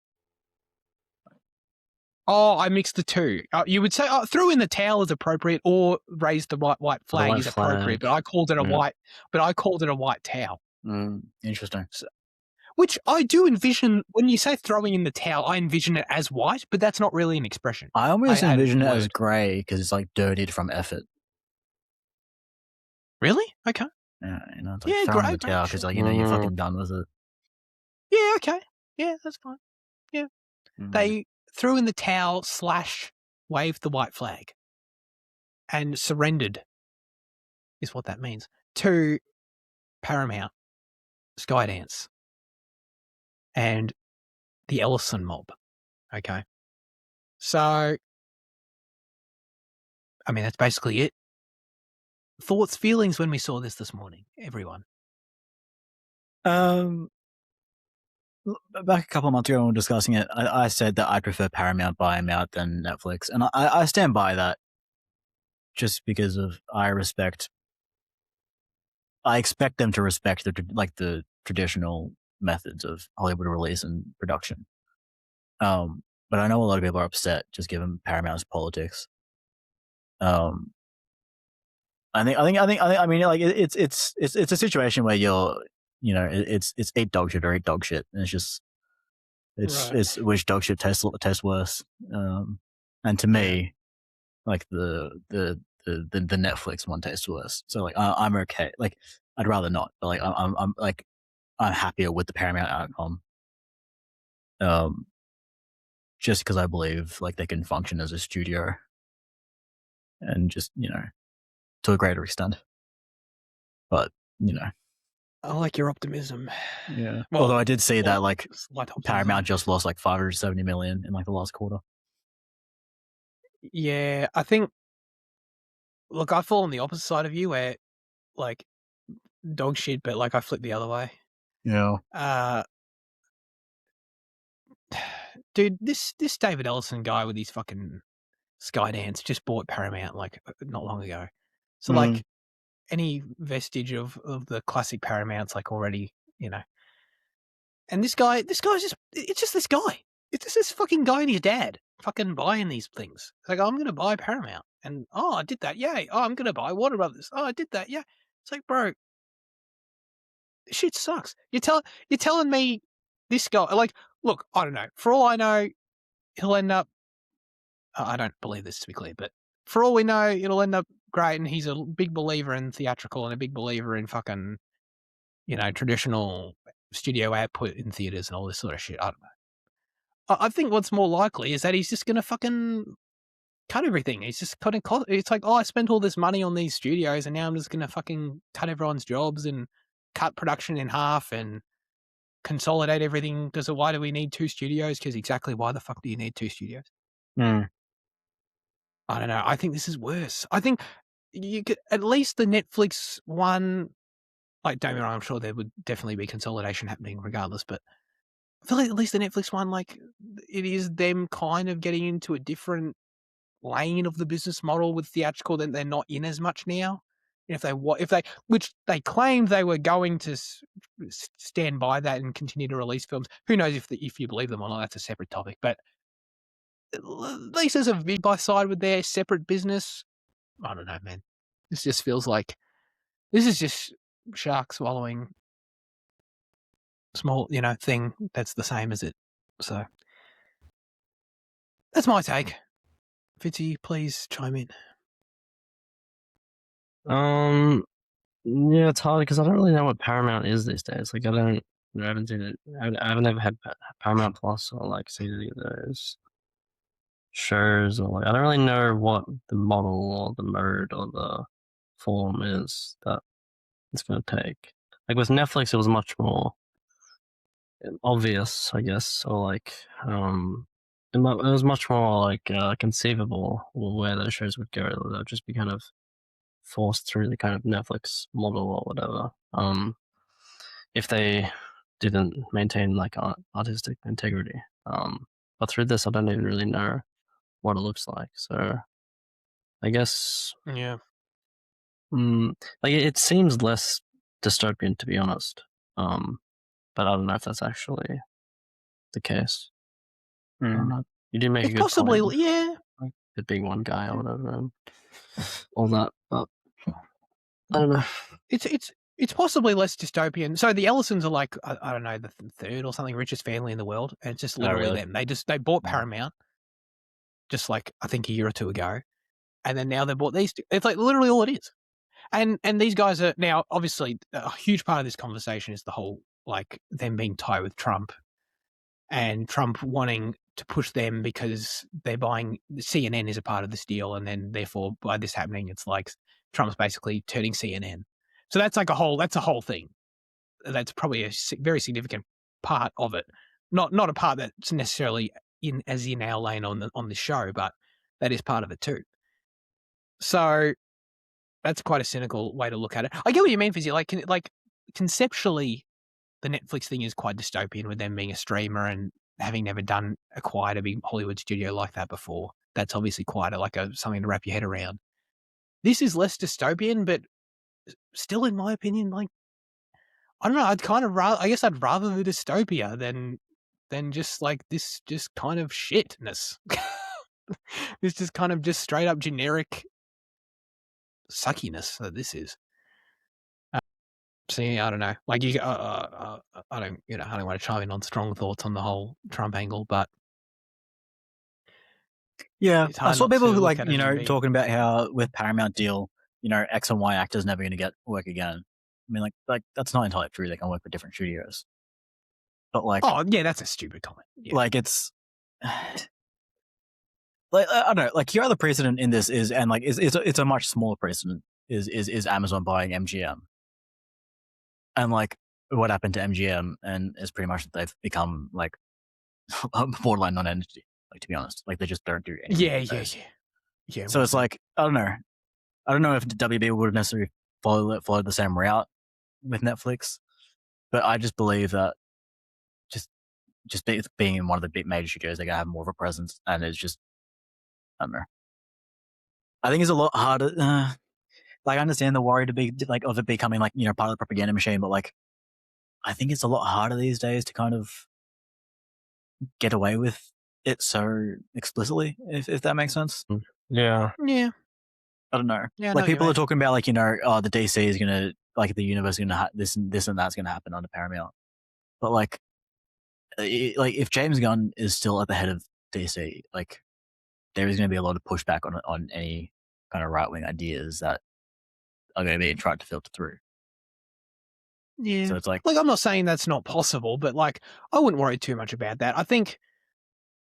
[SPEAKER 1] I mixed the two. You would say threw in the towel is appropriate, or raise the white flag is appropriate. But I called it a white. But I called it a white towel.
[SPEAKER 2] Interesting.
[SPEAKER 1] So, which I do envision when you say throwing in the towel. I envision it as white, but that's not really an expression.
[SPEAKER 2] I almost envision it as grey because it's like dirtied from effort.
[SPEAKER 1] Really? Okay.
[SPEAKER 2] Yeah, it's like throwing in the towel because you're fucking done with it.
[SPEAKER 1] Yeah. Okay. Yeah, that's fine. Yeah. They threw in the towel / waved the white flag and surrendered is what that means to Paramount, Skydance, and the Ellison mob. Okay. So, I mean, that's basically it. Thoughts, feelings when we saw this morning, everyone?
[SPEAKER 2] Back a couple of months ago when we were discussing it, I said that I prefer Paramount buying out than Netflix. And I stand by that just because of I expect them to respect the traditional methods of Hollywood release and production. But I know a lot of people are upset just given Paramount's politics. I mean, like it's a situation where it's 8 dog shit or 8 dog shit, and it's which dog shit tastes worse. And to me, like the Netflix one tastes worse. So like I'm okay. Like I'd rather not, but like I'm happier with the Paramount outcome. Just because I believe like they can function as a studio, and just to a greater extent. But
[SPEAKER 1] I like your optimism.
[SPEAKER 2] Yeah. Well, although I did see that like Paramount just lost like $570 million in like the last quarter.
[SPEAKER 1] Yeah, I think. Look, I fall on the opposite side of you, where like dog shit, but like I flip the other way.
[SPEAKER 2] Yeah.
[SPEAKER 1] Dude, this David Ellison guy with his fucking Skydance just bought Paramount like not long ago. So like any vestige of the classic Paramount's like already, And this guy's it's just this guy. It's just this fucking guy and his dad fucking buying these things. It's like, I'm going to buy Paramount. And, I did that. Yay. Oh, I'm going to buy Warner Brothers. Oh, I did that. Yeah. It's like, bro, this shit sucks. You're telling me this guy, like, look, I don't know. For all I know, he'll end up, I don't believe this to be clear, but for all we know, it'll end up great. And he's a big believer in theatrical and a big believer in fucking, traditional studio output in theaters and all this sort of shit. I don't know. I think what's more likely is that he's just going to fucking cut everything. He's just cutting cost. It's like, oh, I spent all this money on these studios, and now I'm just gonna fucking cut everyone's jobs and cut production in half and consolidate everything. Why do we need 2 studios? Because exactly why the fuck do you need 2 studios?
[SPEAKER 3] Mm.
[SPEAKER 1] I don't know. I think this is worse. I think you could at least the Netflix one. Like, don't get me wrong, I'm sure there would definitely be consolidation happening regardless, but I feel like at least the Netflix one, like, it is them kind of getting into a different lane of the business model with theatrical that they're not in as much now. If they, which they claimed they were going to stand by that and continue to release films. Who knows if you believe them or not? That's a separate topic. But at least as a vid by side with their separate business, I don't know, man. This just feels like this is just shark swallowing small, thing that's the same as it. So that's my take. Fitzy, please chime in.
[SPEAKER 3] Yeah, it's hard because I don't really know what Paramount is these days. Like, I haven't seen it. I haven't ever had Paramount Plus or like seen any of those shows, or like I don't really know what the model or the mode or the form is that it's going to take. Like with Netflix, it was much more obvious, I guess, or like it was much more like conceivable where those shows would go. They'll just be kind of forced through the kind of Netflix model or whatever. If they didn't maintain like artistic integrity. But through this, I don't even really know what it looks like. So I guess
[SPEAKER 1] Yeah.
[SPEAKER 3] like it seems less dystopian, to be honest. But I don't know if that's actually the case. I don't know. You do make a
[SPEAKER 1] It's
[SPEAKER 3] good
[SPEAKER 1] possibly,
[SPEAKER 3] point.
[SPEAKER 1] yeah.
[SPEAKER 3] Like the big one guy or whatever, and all that. But I don't know.
[SPEAKER 1] It's possibly less dystopian. So the Ellisons are like, I don't know, the third or something richest family in the world, and it's just literally
[SPEAKER 2] really?
[SPEAKER 1] them. They bought Paramount just like I think a year or two ago, and then now they bought these two. It's like literally all it is. And these guys are now obviously a huge part of this conversation is the whole like them being tied with Trump and Trump wanting to push them because they're buying CNN is a part of this deal, and then therefore by this happening, it's like Trump's basically turning CNN. So that's like a whole thing. That's probably a very significant part of it. Not a part that's necessarily in our lane on the show, but that is part of it too. So that's quite a cynical way to look at it. I get what you mean, Fizzy. Like conceptually, the Netflix thing is quite dystopian with them being a streamer and having never acquired a big Hollywood studio like that before. That's obviously quite something to wrap your head around. This is less dystopian, but still, in my opinion, like I don't know. I guess I'd rather the dystopia than just like this, just kind of shitness. This just kind of just straight up generic suckiness that this is. So yeah, I don't know. Like I don't, I don't want to chime in on strong thoughts on the whole Trump angle, but
[SPEAKER 2] Yeah,
[SPEAKER 1] it's
[SPEAKER 2] I
[SPEAKER 1] hard
[SPEAKER 2] saw
[SPEAKER 1] not
[SPEAKER 2] people
[SPEAKER 1] to
[SPEAKER 2] who
[SPEAKER 1] look at it and be.
[SPEAKER 2] talking about how with Paramount deal, X and Y actors never going to get work again. I mean, like that's not entirely true. They can work with different studios, but like,
[SPEAKER 1] Oh yeah, that's a stupid comment. Yeah.
[SPEAKER 2] like it's like I don't know. Like here, the precedent in this is, and like it's a much smaller precedent is Amazon buying MGM, and like what happened to MGM, and is pretty much that they've become like borderline non-entity. Like to be honest, like they just don't do anything.
[SPEAKER 1] Yeah.
[SPEAKER 2] So it's like I don't know if WB would have necessarily followed the same route with Netflix, but I just believe that just being in one of the big major studios, they're gonna have more of a presence, and it's just I don't know. I think it's a lot harder. Like I understand the worry to be like of it becoming like part of the propaganda machine, but like I think it's a lot harder these days to kind of get away with it so explicitly, if that makes sense.
[SPEAKER 3] Yeah.
[SPEAKER 2] I don't know.
[SPEAKER 1] Yeah, I know
[SPEAKER 2] like
[SPEAKER 1] what you
[SPEAKER 2] people are
[SPEAKER 1] mean.
[SPEAKER 2] talking about like the DC is gonna like the universe is gonna this and that's gonna happen under Paramount, but like if James Gunn is still at the head of DC, like there is going to be a lot of pushback on any kind of right wing ideas that are going to be tried to filter through.
[SPEAKER 1] Yeah.
[SPEAKER 2] So it's like
[SPEAKER 1] I'm not saying that's not possible, but like I wouldn't worry too much about that. I think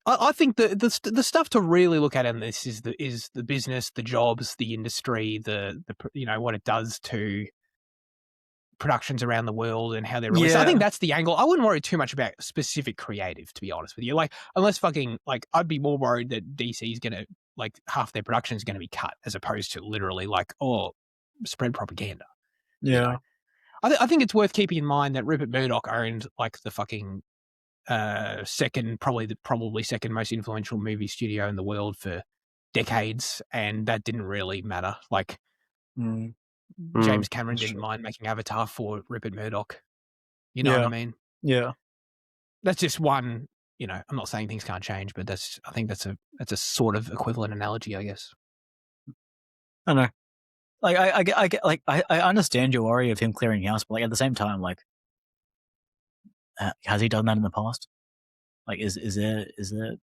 [SPEAKER 1] I think the stuff to really look at in this is the business, the jobs, the industry, the what it does to productions around the world and how they're released. I think that's the angle. I wouldn't worry too much about specific creative, to be honest with you. Like, unless fucking like, I'd be more worried that DC is gonna like half their production is gonna be cut, as opposed to literally like, spread propaganda.
[SPEAKER 2] Yeah.
[SPEAKER 1] You know? I think it's worth keeping in mind that Rupert Murdoch owned like the fucking probably second most influential movie studio in the world for decades, and that didn't really matter. Like, James Cameron didn't mind making Avatar for Rupert Murdoch. You know what I mean?
[SPEAKER 2] Yeah.
[SPEAKER 1] That's just one. I'm not saying things can't change, but I think that's a sort of equivalent analogy, I guess.
[SPEAKER 2] I don't know. Like I get like I understand your worry of him clearing house, but like at the same time, like has he done that in the past? Like is there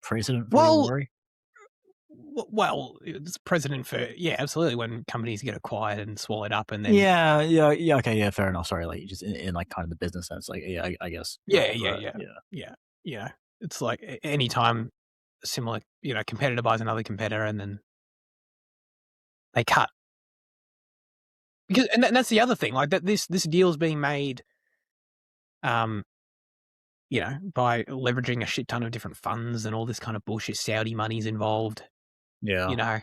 [SPEAKER 2] precedent for your worry?
[SPEAKER 1] Well, it's precedent for absolutely, when companies get acquired and swallowed up, and then
[SPEAKER 2] okay, fair enough. Sorry, like just in like kind of the business sense, like I guess
[SPEAKER 1] yeah. It's like anytime a similar competitor buys another competitor, and then they cut. Because and that's the other thing, like that this deal is being made, by leveraging a shit ton of different funds and all this kind of bullshit. Saudi money's involved.
[SPEAKER 2] Yeah.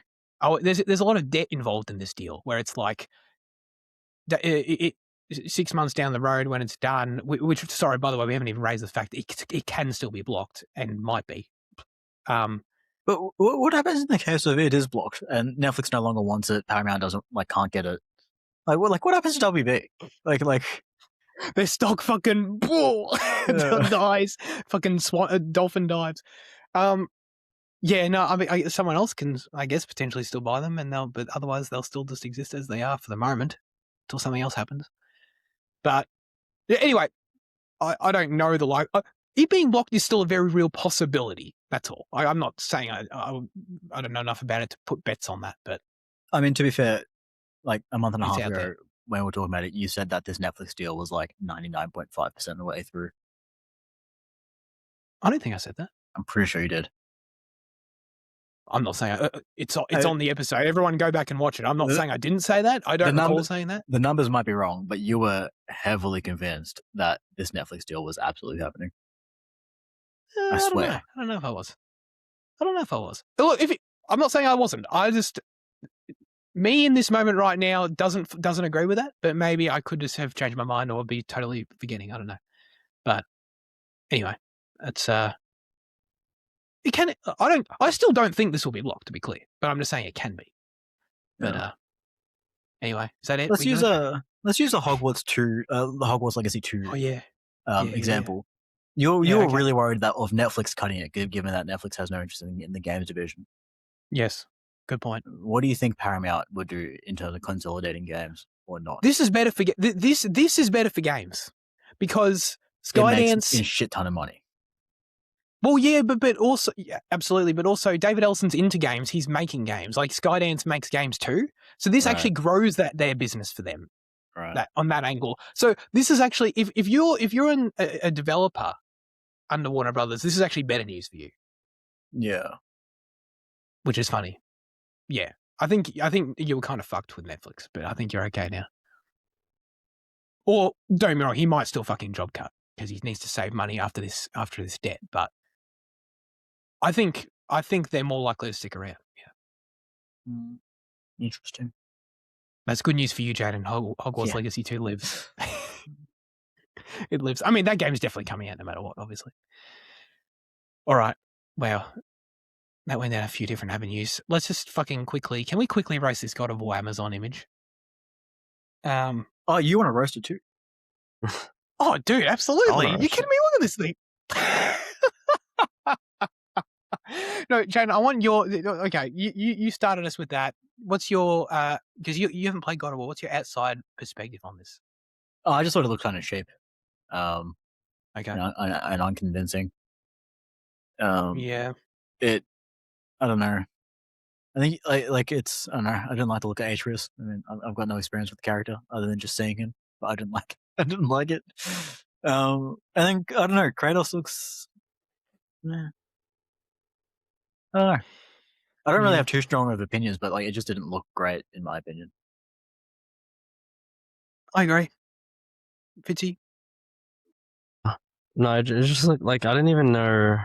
[SPEAKER 1] There's a lot of debt involved in this deal, where it's like, it 6 months down the road when it's done, which, sorry, by the way, we haven't even raised the fact that it can still be blocked and might be.
[SPEAKER 2] But what happens in the case of it is blocked and Netflix no longer wants it? Paramount can't get it. What happens to WB? Like
[SPEAKER 1] their stock fucking dies. Fucking dolphin dives. Yeah, no, I mean, someone else can, I guess, potentially still buy them, but otherwise they'll still just exist as they are for the moment until something else happens. But anyway, I don't know it being blocked is still a very real possibility. That's all. I'm not saying I don't know enough about it to put bets on that, but
[SPEAKER 2] I mean, to be fair, like a month and a half ago when we were talking about it, you said that this Netflix deal was like 99.5% of the way through.
[SPEAKER 1] I don't think I said that.
[SPEAKER 2] I'm pretty sure you did.
[SPEAKER 1] I'm not saying it's on the episode. Everyone go back and watch it. I'm not saying I didn't say that. I don't recall saying that.
[SPEAKER 2] The numbers might be wrong, but you were heavily convinced that this Netflix deal was absolutely happening. I swear.
[SPEAKER 1] I don't know if I was. Look, I'm not saying I wasn't. I just, me in this moment right now doesn't agree with that. But maybe I could just have changed my mind or be totally forgetting. I don't know. But anyway, it's it can. I still don't think this will be blocked, to be clear. But I'm just saying it can be. But anyway, is that it?
[SPEAKER 2] Let's use the Hogwarts 2, the Hogwarts Legacy 2.
[SPEAKER 1] Oh yeah.
[SPEAKER 2] Example. You were really worried of Netflix cutting it, given that Netflix has no interest in the games division.
[SPEAKER 1] Yes, good point.
[SPEAKER 2] What do you think Paramount would do in terms of consolidating games or not?
[SPEAKER 1] This is better for this is better for games, because Skydance
[SPEAKER 2] a shit ton of money.
[SPEAKER 1] Well, yeah, but also, absolutely, but also David Ellison's into games. He's making games. Like, Skydance makes games too, so this actually grows their business for them.
[SPEAKER 2] Right.
[SPEAKER 1] On that angle. So this is actually, if you're a developer under Warner Brothers, this is actually better news for you.
[SPEAKER 2] Yeah.
[SPEAKER 1] Which is funny. Yeah. I think you were kind of fucked with Netflix, but I think you're okay now. Or don't get me wrong, he might still fucking job cut because he needs to save money after this debt. But I think they're more likely to stick around. Yeah.
[SPEAKER 2] Interesting.
[SPEAKER 1] That's good news for you, Jaden. Hogwarts Legacy 2 lives. It lives. I mean, that game's definitely coming out no matter what, obviously. All right. Wow. That went down a few different avenues. Let's just can we quickly roast this God of War Amazon image?
[SPEAKER 2] Oh, you want to roast it too?
[SPEAKER 1] Oh, dude, absolutely. You kidding me? Look at this thing. No, Jaden, I want your, okay, you started us with that. What's your, because you haven't played God of War, what's your outside perspective on this?
[SPEAKER 2] Oh, I just thought it looked kind of cheap.
[SPEAKER 1] Okay.
[SPEAKER 2] And unconvincing.
[SPEAKER 1] Yeah.
[SPEAKER 2] I don't know. I think like it's, I don't know. I didn't like the look of Atreus. I mean, I've got no experience with the character other than just seeing him, but I didn't like it. I think, I don't know, Kratos looks, I don't know. I don't really
[SPEAKER 1] Yeah.
[SPEAKER 2] have too strong of opinions, but like it just didn't look great in my opinion.
[SPEAKER 1] I agree. Fitzy?
[SPEAKER 3] No, it's just like I didn't even know.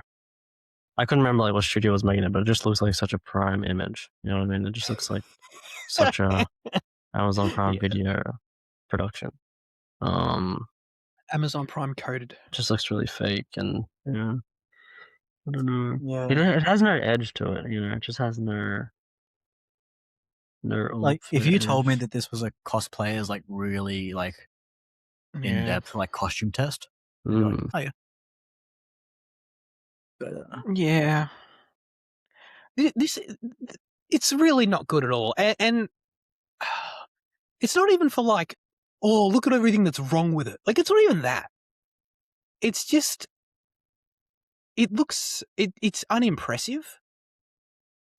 [SPEAKER 3] I couldn't remember like what studio was making it, but it just looks like such a Prime image. You know what I mean? It just looks like such a Amazon Prime
[SPEAKER 1] Yeah.
[SPEAKER 3] Video production.
[SPEAKER 1] Amazon Prime coded.
[SPEAKER 3] Just looks really fake, and yeah, I don't know.
[SPEAKER 2] Yeah.
[SPEAKER 3] It has no edge to it. You know, it just has no
[SPEAKER 2] Like
[SPEAKER 3] oomph,
[SPEAKER 2] if
[SPEAKER 3] no
[SPEAKER 2] you told me
[SPEAKER 3] edge.
[SPEAKER 2] that this was a cosplayer's like really like
[SPEAKER 1] Yeah.
[SPEAKER 2] in depth like costume test, I'd be like, oh yeah. But,
[SPEAKER 1] Yeah. This it's really not good at all, and it's not even for like, oh, look at everything that's wrong with it. Like, it's not even that. It's just, it's unimpressive,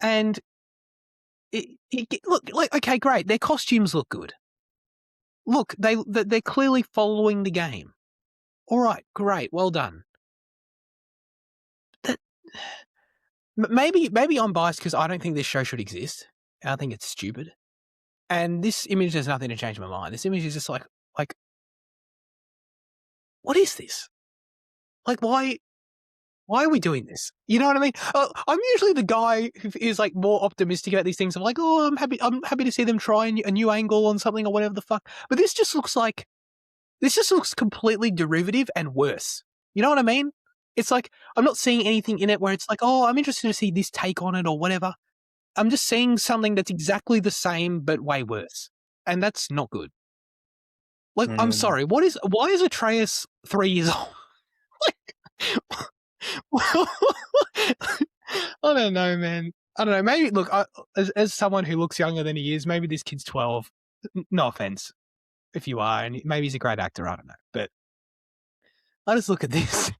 [SPEAKER 1] and look, like, okay, great, their costumes look good. Look, they're clearly following the game. All right, great, well done. That, maybe I'm biased because I don't think this show should exist. I think it's stupid. And this image does nothing to change my mind. This image is just like, what is this? Like, why are we doing this? You know what I mean? I'm usually the guy who is like more optimistic about these things. I'm like, oh, I'm happy to see them try a new angle on something or whatever the fuck. But this just looks completely derivative and worse. You know what I mean? It's like, I'm not seeing anything in it where it's like, oh, I'm interested to see this take on it or whatever. I'm just seeing something that's exactly the same, but way worse. And that's not good. Like, I'm sorry. Why is Atreus 3 years old? I don't know, man. I don't know. Maybe, look, as someone who looks younger than he is, maybe this kid's 12. No offense if you are, and maybe he's a great actor. I don't know. But I just look at this,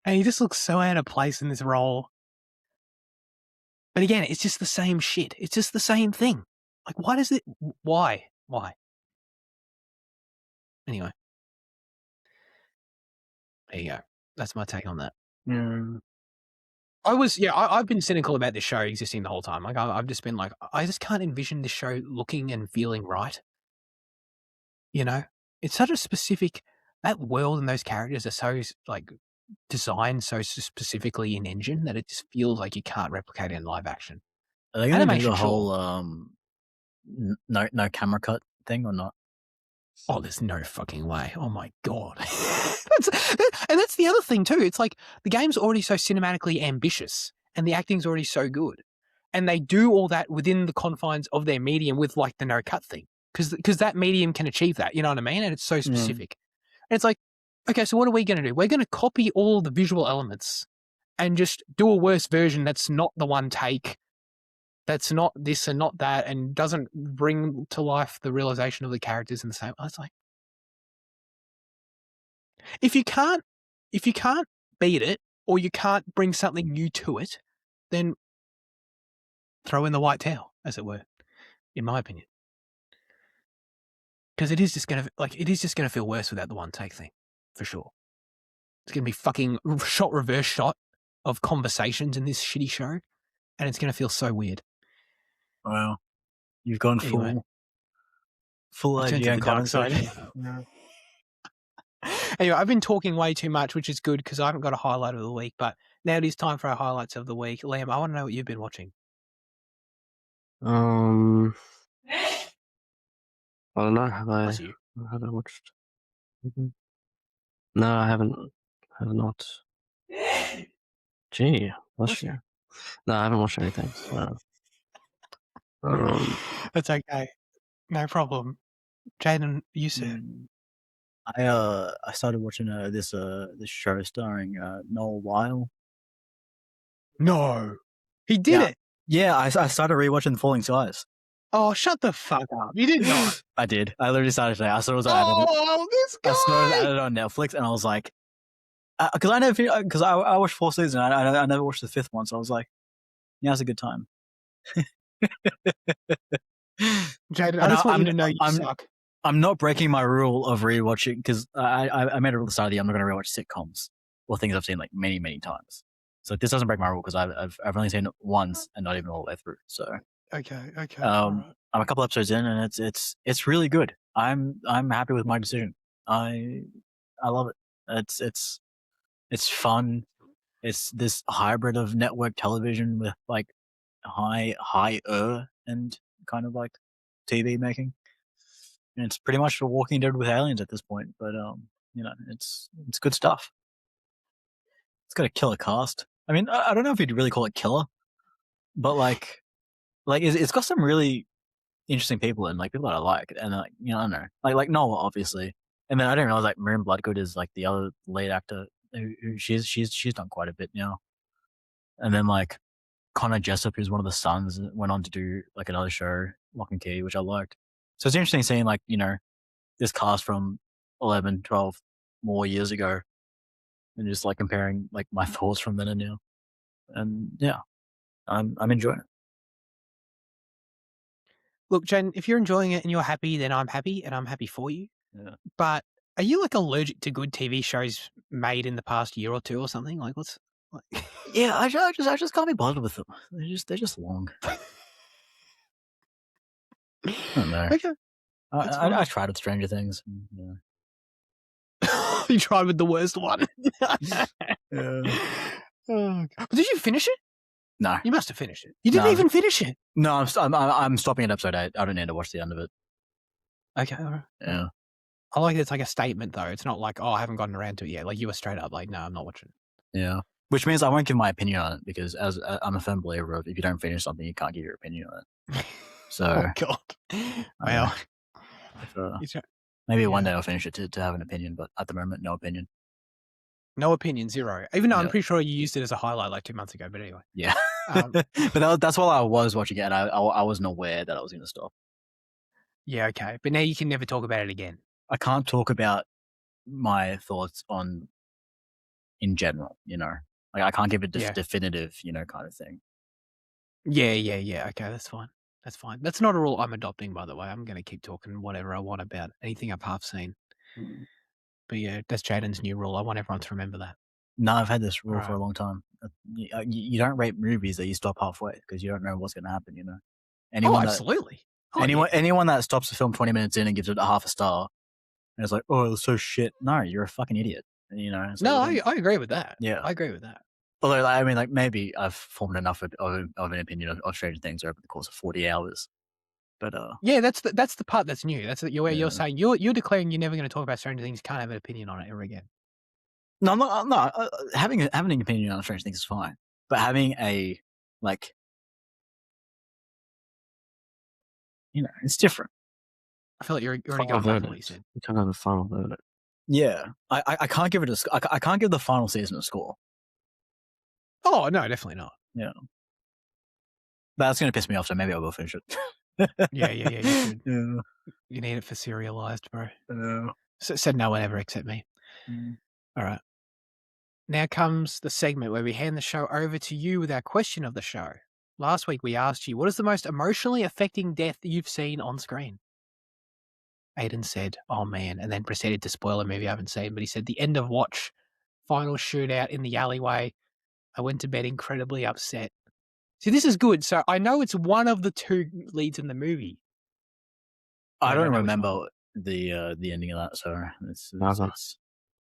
[SPEAKER 1] and he just looks so out of place in this role. But again, it's just the same shit. It's just the same thing. Like, why? Anyway. There you go. That's my take on that. I've been cynical about this show existing the whole time. Like, I've just been like, I just can't envision this show looking and feeling right. You know, it's such a specific, that world and those characters are so like designed so specifically in engine that it just feels like you can't replicate it in live action.
[SPEAKER 2] are they going to do
[SPEAKER 1] Animation,
[SPEAKER 2] the whole
[SPEAKER 1] sure.
[SPEAKER 2] no camera cut thing or not?
[SPEAKER 1] Oh, there's no fucking way. Oh my God. That's the other thing too. It's like the game's already so cinematically ambitious and the acting's already so good. And they do all that within the confines of their medium with like the no cut thing. Because that medium can achieve that, you know what I mean? And it's so specific. And it's like, okay, so what are we going to do? We're going to copy all the visual elements and just do a worse version that's not the one take, that's not this and not that, and doesn't bring to life the realization of the characters in the same. It's like, if you can't beat it, or you can't bring something new to it, then throw in the white towel, as it were, in my opinion. Because it is just going to feel worse without the one take thing, for sure. It's going to be fucking reverse shot of conversations in this shitty show, and it's going to feel so weird.
[SPEAKER 2] Wow, you've gone
[SPEAKER 1] Anyway,
[SPEAKER 2] full idea and
[SPEAKER 1] dark side. Anyway, I've been talking way too much, which is good because I haven't got a highlight of the week. But now it is time for our highlights of the week. Liam, I want to know what you've been watching.
[SPEAKER 3] I don't know. Have I watched? No, I haven't. I have not. Gee, bless you. No, I haven't watched anything. So.
[SPEAKER 1] That's okay. No problem. Jaden, you sir.
[SPEAKER 2] I started watching this show starring Noel Weil.
[SPEAKER 1] No, he did it.
[SPEAKER 2] Yeah, I started rewatching Falling Skies.
[SPEAKER 1] Oh, shut the fuck up! You did not.
[SPEAKER 2] I did. I literally started today. I saw it was
[SPEAKER 1] this guy.
[SPEAKER 2] I saw it added on Netflix, and I was like, because I watched 4 seasons. I never watched the 5th one, so I was like, now's a good time.
[SPEAKER 1] Jaden, I just want you to know you suck.
[SPEAKER 2] I'm not breaking my rule of rewatching because I made a rule at the start of the year. I'm not going to rewatch sitcoms or things I've seen like many times. So this doesn't break my rule because I've only seen it once and not even all the way through. So
[SPEAKER 1] Okay. All right.
[SPEAKER 2] I'm a couple episodes in and it's really good. I'm happy with my decision. I love it. It's fun. It's this hybrid of network television with like higher and kind of like TV making. And it's pretty much The Walking Dead with aliens at this point, but it's good stuff. It's got a killer cast. I mean, I don't know if you'd really call it killer, but like it's got some really interesting people and like people that I like, and like I don't know, like Noah obviously, and then I didn't realize like Miriam Bloodgood is like the other lead actor. Who she's done quite a bit now, and then like Connor Jessup, who's one of the sons, went on to do like another show, Lock and Key, which I liked. So it's interesting seeing like this cast from 11, 12 more years ago, and just like comparing like my thoughts from then and now, and yeah, I'm enjoying it.
[SPEAKER 1] Look, Jen, if you're enjoying it and you're happy, then I'm happy, and I'm happy for you.
[SPEAKER 2] Yeah.
[SPEAKER 1] But are you like allergic to good TV shows made in the past year or two or something? Like, what's like?
[SPEAKER 2] Yeah, I just can't be bothered with them. They're just long. I don't know.
[SPEAKER 1] Okay,
[SPEAKER 2] I tried with Stranger Things. Yeah.
[SPEAKER 1] you tried with the worst one.
[SPEAKER 2] Yeah.
[SPEAKER 1] Oh, but did you finish it?
[SPEAKER 2] No,
[SPEAKER 1] You must have finished it. You didn't
[SPEAKER 2] No.
[SPEAKER 1] even finish it.
[SPEAKER 2] no, I'm stopping at episode 8. I don't need to watch the end of it.
[SPEAKER 1] Okay, all right.
[SPEAKER 2] Yeah,
[SPEAKER 1] I like it's like a statement though. It's not like, oh, I haven't gotten around to it yet. Like you were straight up like, no, I'm not watching
[SPEAKER 2] yeah. Which means I won't give my opinion on it because as I'm a firm believer of if you don't finish something, you can't give your opinion on it.
[SPEAKER 1] it.
[SPEAKER 2] So
[SPEAKER 1] Oh God. Well,
[SPEAKER 2] if, maybe one day I'll finish it to have an opinion, but at the moment, no opinion.
[SPEAKER 1] no opinion, zero. Even though I'm
[SPEAKER 2] Yeah.
[SPEAKER 1] pretty sure you used it as a highlight like 2 months ago. But anyway,
[SPEAKER 2] Yeah,
[SPEAKER 1] Um,
[SPEAKER 2] but that's while I was watching it, and I wasn't aware that I was going to stop.
[SPEAKER 1] yeah, okay. But now you can never talk about it again.
[SPEAKER 2] I can't talk about my thoughts in general, like I can't give a
[SPEAKER 1] Yeah.
[SPEAKER 2] definitive, kind of thing.
[SPEAKER 1] Yeah. Okay, that's fine. That's fine. That's not a rule I'm adopting, by the way. I'm going to keep talking whatever I want about anything I've half seen. But yeah, that's Jaden's new rule. I want everyone to remember that.
[SPEAKER 2] No, I've had this rule
[SPEAKER 1] Right.
[SPEAKER 2] for a long time. You don't rate movies that you stop halfway because you don't know what's going to happen. Anyone that
[SPEAKER 1] absolutely. Oh,
[SPEAKER 2] anyone that stops the film 20 minutes in and gives it a half a star, and it's like, oh, it was so shit. No, you're a fucking idiot. So
[SPEAKER 1] no, I agree with that.
[SPEAKER 2] Yeah.
[SPEAKER 1] I agree with that.
[SPEAKER 2] Although, I mean, like maybe I've formed enough of an opinion of Stranger Things over the course of 40 hours. But
[SPEAKER 1] Yeah, that's the part that's new. That's where
[SPEAKER 2] Yeah.
[SPEAKER 1] you're saying you're declaring you're never going to talk about Stranger Things. Can't have an opinion on it ever again.
[SPEAKER 2] no, I'm not. No, having an opinion on Stranger Things is fine, but having a like, it's different.
[SPEAKER 1] I feel like you're already
[SPEAKER 3] Final
[SPEAKER 1] going back to what you
[SPEAKER 3] verdict.
[SPEAKER 1] said.
[SPEAKER 3] You can't have a final verdict.
[SPEAKER 2] Yeah, I can't give it I can't give the final season a score.
[SPEAKER 1] Oh no, definitely not.
[SPEAKER 2] Yeah, that's gonna piss me off. So maybe I will finish it.
[SPEAKER 1] Yeah. You should.
[SPEAKER 2] Yeah.
[SPEAKER 1] You need it for serialized, bro.
[SPEAKER 2] Yeah.
[SPEAKER 1] Said no one ever except me. All right. Now comes the segment where we hand the show over to you with our question of the show. Last week we asked you, what is the most emotionally affecting death that you've seen on screen? Aiden said, oh man, and then proceeded to spoil a movie I haven't seen, but he said, the end of Watch, final shootout in the alleyway. I went to bed incredibly upset. See, this is good. So I know it's one of the two leads in the movie.
[SPEAKER 2] I don't
[SPEAKER 1] know which
[SPEAKER 2] remember the ending of that, so it's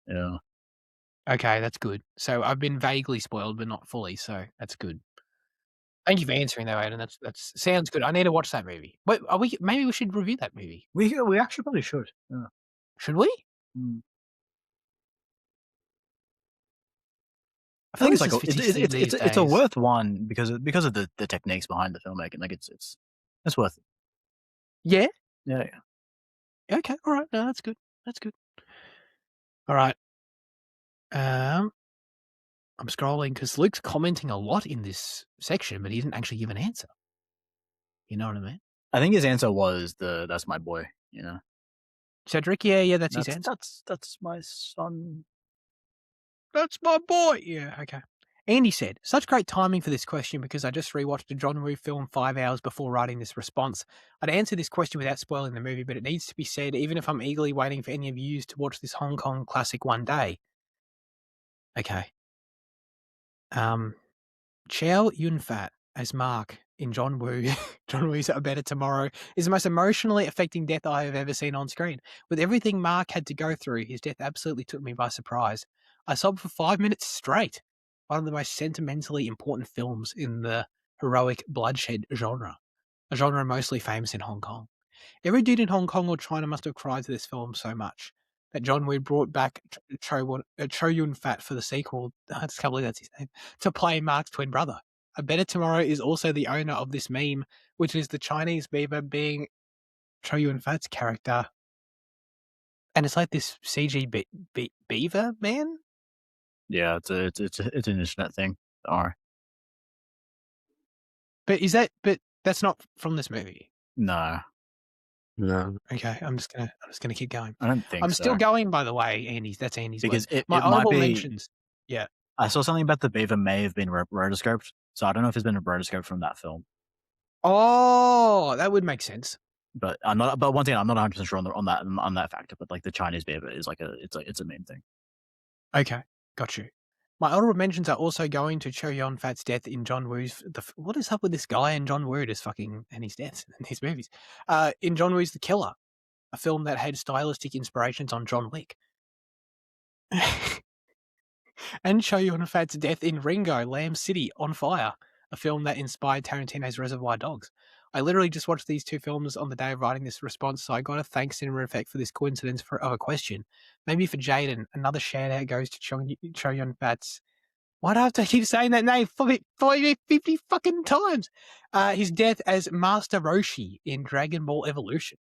[SPEAKER 2] yeah.
[SPEAKER 1] Okay, that's good. So I've been vaguely spoiled, but not fully, so that's good. Thank you for answering though, Aiden. That's sounds good. I need to watch that movie. Wait, maybe we should review that movie.
[SPEAKER 2] We actually probably should. Yeah.
[SPEAKER 1] Should we? I
[SPEAKER 2] I think it's
[SPEAKER 1] this
[SPEAKER 2] like
[SPEAKER 1] is fitting these
[SPEAKER 2] it's a
[SPEAKER 1] days.
[SPEAKER 2] worth one because of the techniques behind the filmmaking. Like it's worth it.
[SPEAKER 1] Yeah?
[SPEAKER 2] Yeah.
[SPEAKER 1] Okay, all right. No, that's good. That's good. All right. I'm scrolling because Luke's commenting a lot in this section, but he didn't actually give an answer. You know what I mean?
[SPEAKER 2] I think his answer was that's my boy.
[SPEAKER 1] Cedric, yeah, that's his answer.
[SPEAKER 2] That's my son.
[SPEAKER 1] That's my boy. Yeah, okay. Andy said, such great timing for this question because I just rewatched a John Woo film 5 hours before writing this response. I'd answer this question without spoiling the movie, but it needs to be said even if I'm eagerly waiting for any of you to watch this Hong Kong classic one day. Okay. Chow Yun-fat as Mark in John Woo, John Woo's A Better Tomorrow is the most emotionally affecting death I have ever seen on screen. With everything Mark had to go through, his death absolutely took me by surprise. I sobbed for 5 minutes straight. One of the most sentimentally important films in the heroic bloodshed genre, a genre mostly famous in Hong Kong. Every dude in Hong Kong or China must have cried to this film so much that John Woo brought back Cho Yun-fat for the sequel. I just can't believe that's his name, to play Mark's twin brother. A Better Tomorrow is also the owner of this meme, which is the Chinese beaver being Cho Yun-fat's character. And it's like this CG beaver man?
[SPEAKER 2] Yeah, it's an internet thing. Or
[SPEAKER 1] But that's not from this movie.
[SPEAKER 2] no,
[SPEAKER 1] Okay, I'm just gonna keep going.
[SPEAKER 2] I don't think
[SPEAKER 1] I'm
[SPEAKER 2] so.
[SPEAKER 1] still going, by the way, Andy's. That's Andy's
[SPEAKER 2] Because
[SPEAKER 1] word.
[SPEAKER 2] it
[SPEAKER 1] My
[SPEAKER 2] might
[SPEAKER 1] honorable
[SPEAKER 2] be.
[SPEAKER 1] mentions. Yeah.
[SPEAKER 2] I saw something about the beaver may have been rotoscoped, so I don't know if it's been a rotoscope from that film.
[SPEAKER 1] Oh, that would make sense.
[SPEAKER 2] But I'm not. But one thing, I'm not 100% sure on that factor. But like the Chinese beaver is like it's a main thing.
[SPEAKER 1] Okay, got you. My honorable mentions are also going to Cho Yun-fat's death in John Woo's. What is up with this guy and John Woo just fucking and his deaths in his movies? In John Woo's The Killer, a film that had stylistic inspirations on John Wick. And Cho Yun-fat's death in Ringo, Lamb City, On Fire, a film that inspired Tarantino's Reservoir Dogs. I literally just watched these two films on the day of writing this response, so I got to thank Cinema Effect for this coincidence of a question. Maybe for Jaden, another shout out goes to Cho Yun-fat's. Why do I have to keep saying that name 50 fucking times? His death as Master Roshi in Dragon Ball Evolution.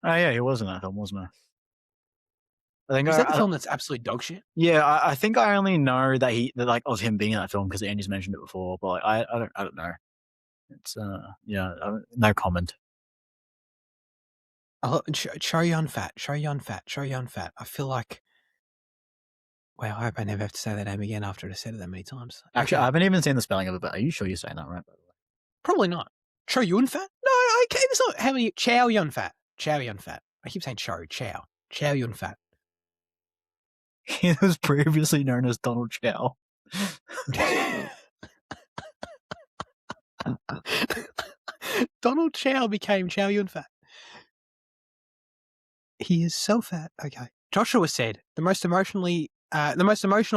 [SPEAKER 2] Oh yeah, he was in that film, wasn't he? I think
[SPEAKER 1] Is that the film that's absolute dog shit?
[SPEAKER 2] Yeah, I think I only know that like of him being in that film because Andy's mentioned it before, but like, I don't know. It's yeah, no comment.
[SPEAKER 1] Cho Yun-fat. I feel like. Wow, I hope I never have to say that name again after I said it that many times.
[SPEAKER 2] Actually,
[SPEAKER 1] Okay.
[SPEAKER 2] I haven't even seen the spelling of it, but are you sure you're saying that right? By the way,
[SPEAKER 1] Probably not. Cho Yun-fat? No, okay, that's not how many. Chow Yun-fat. I keep saying Chow Yun-fat.
[SPEAKER 2] he was previously known as Donald Chow.
[SPEAKER 1] Donald Chow became Chow Yun-fat. He is so fat. Okay. Joshua said the most emotional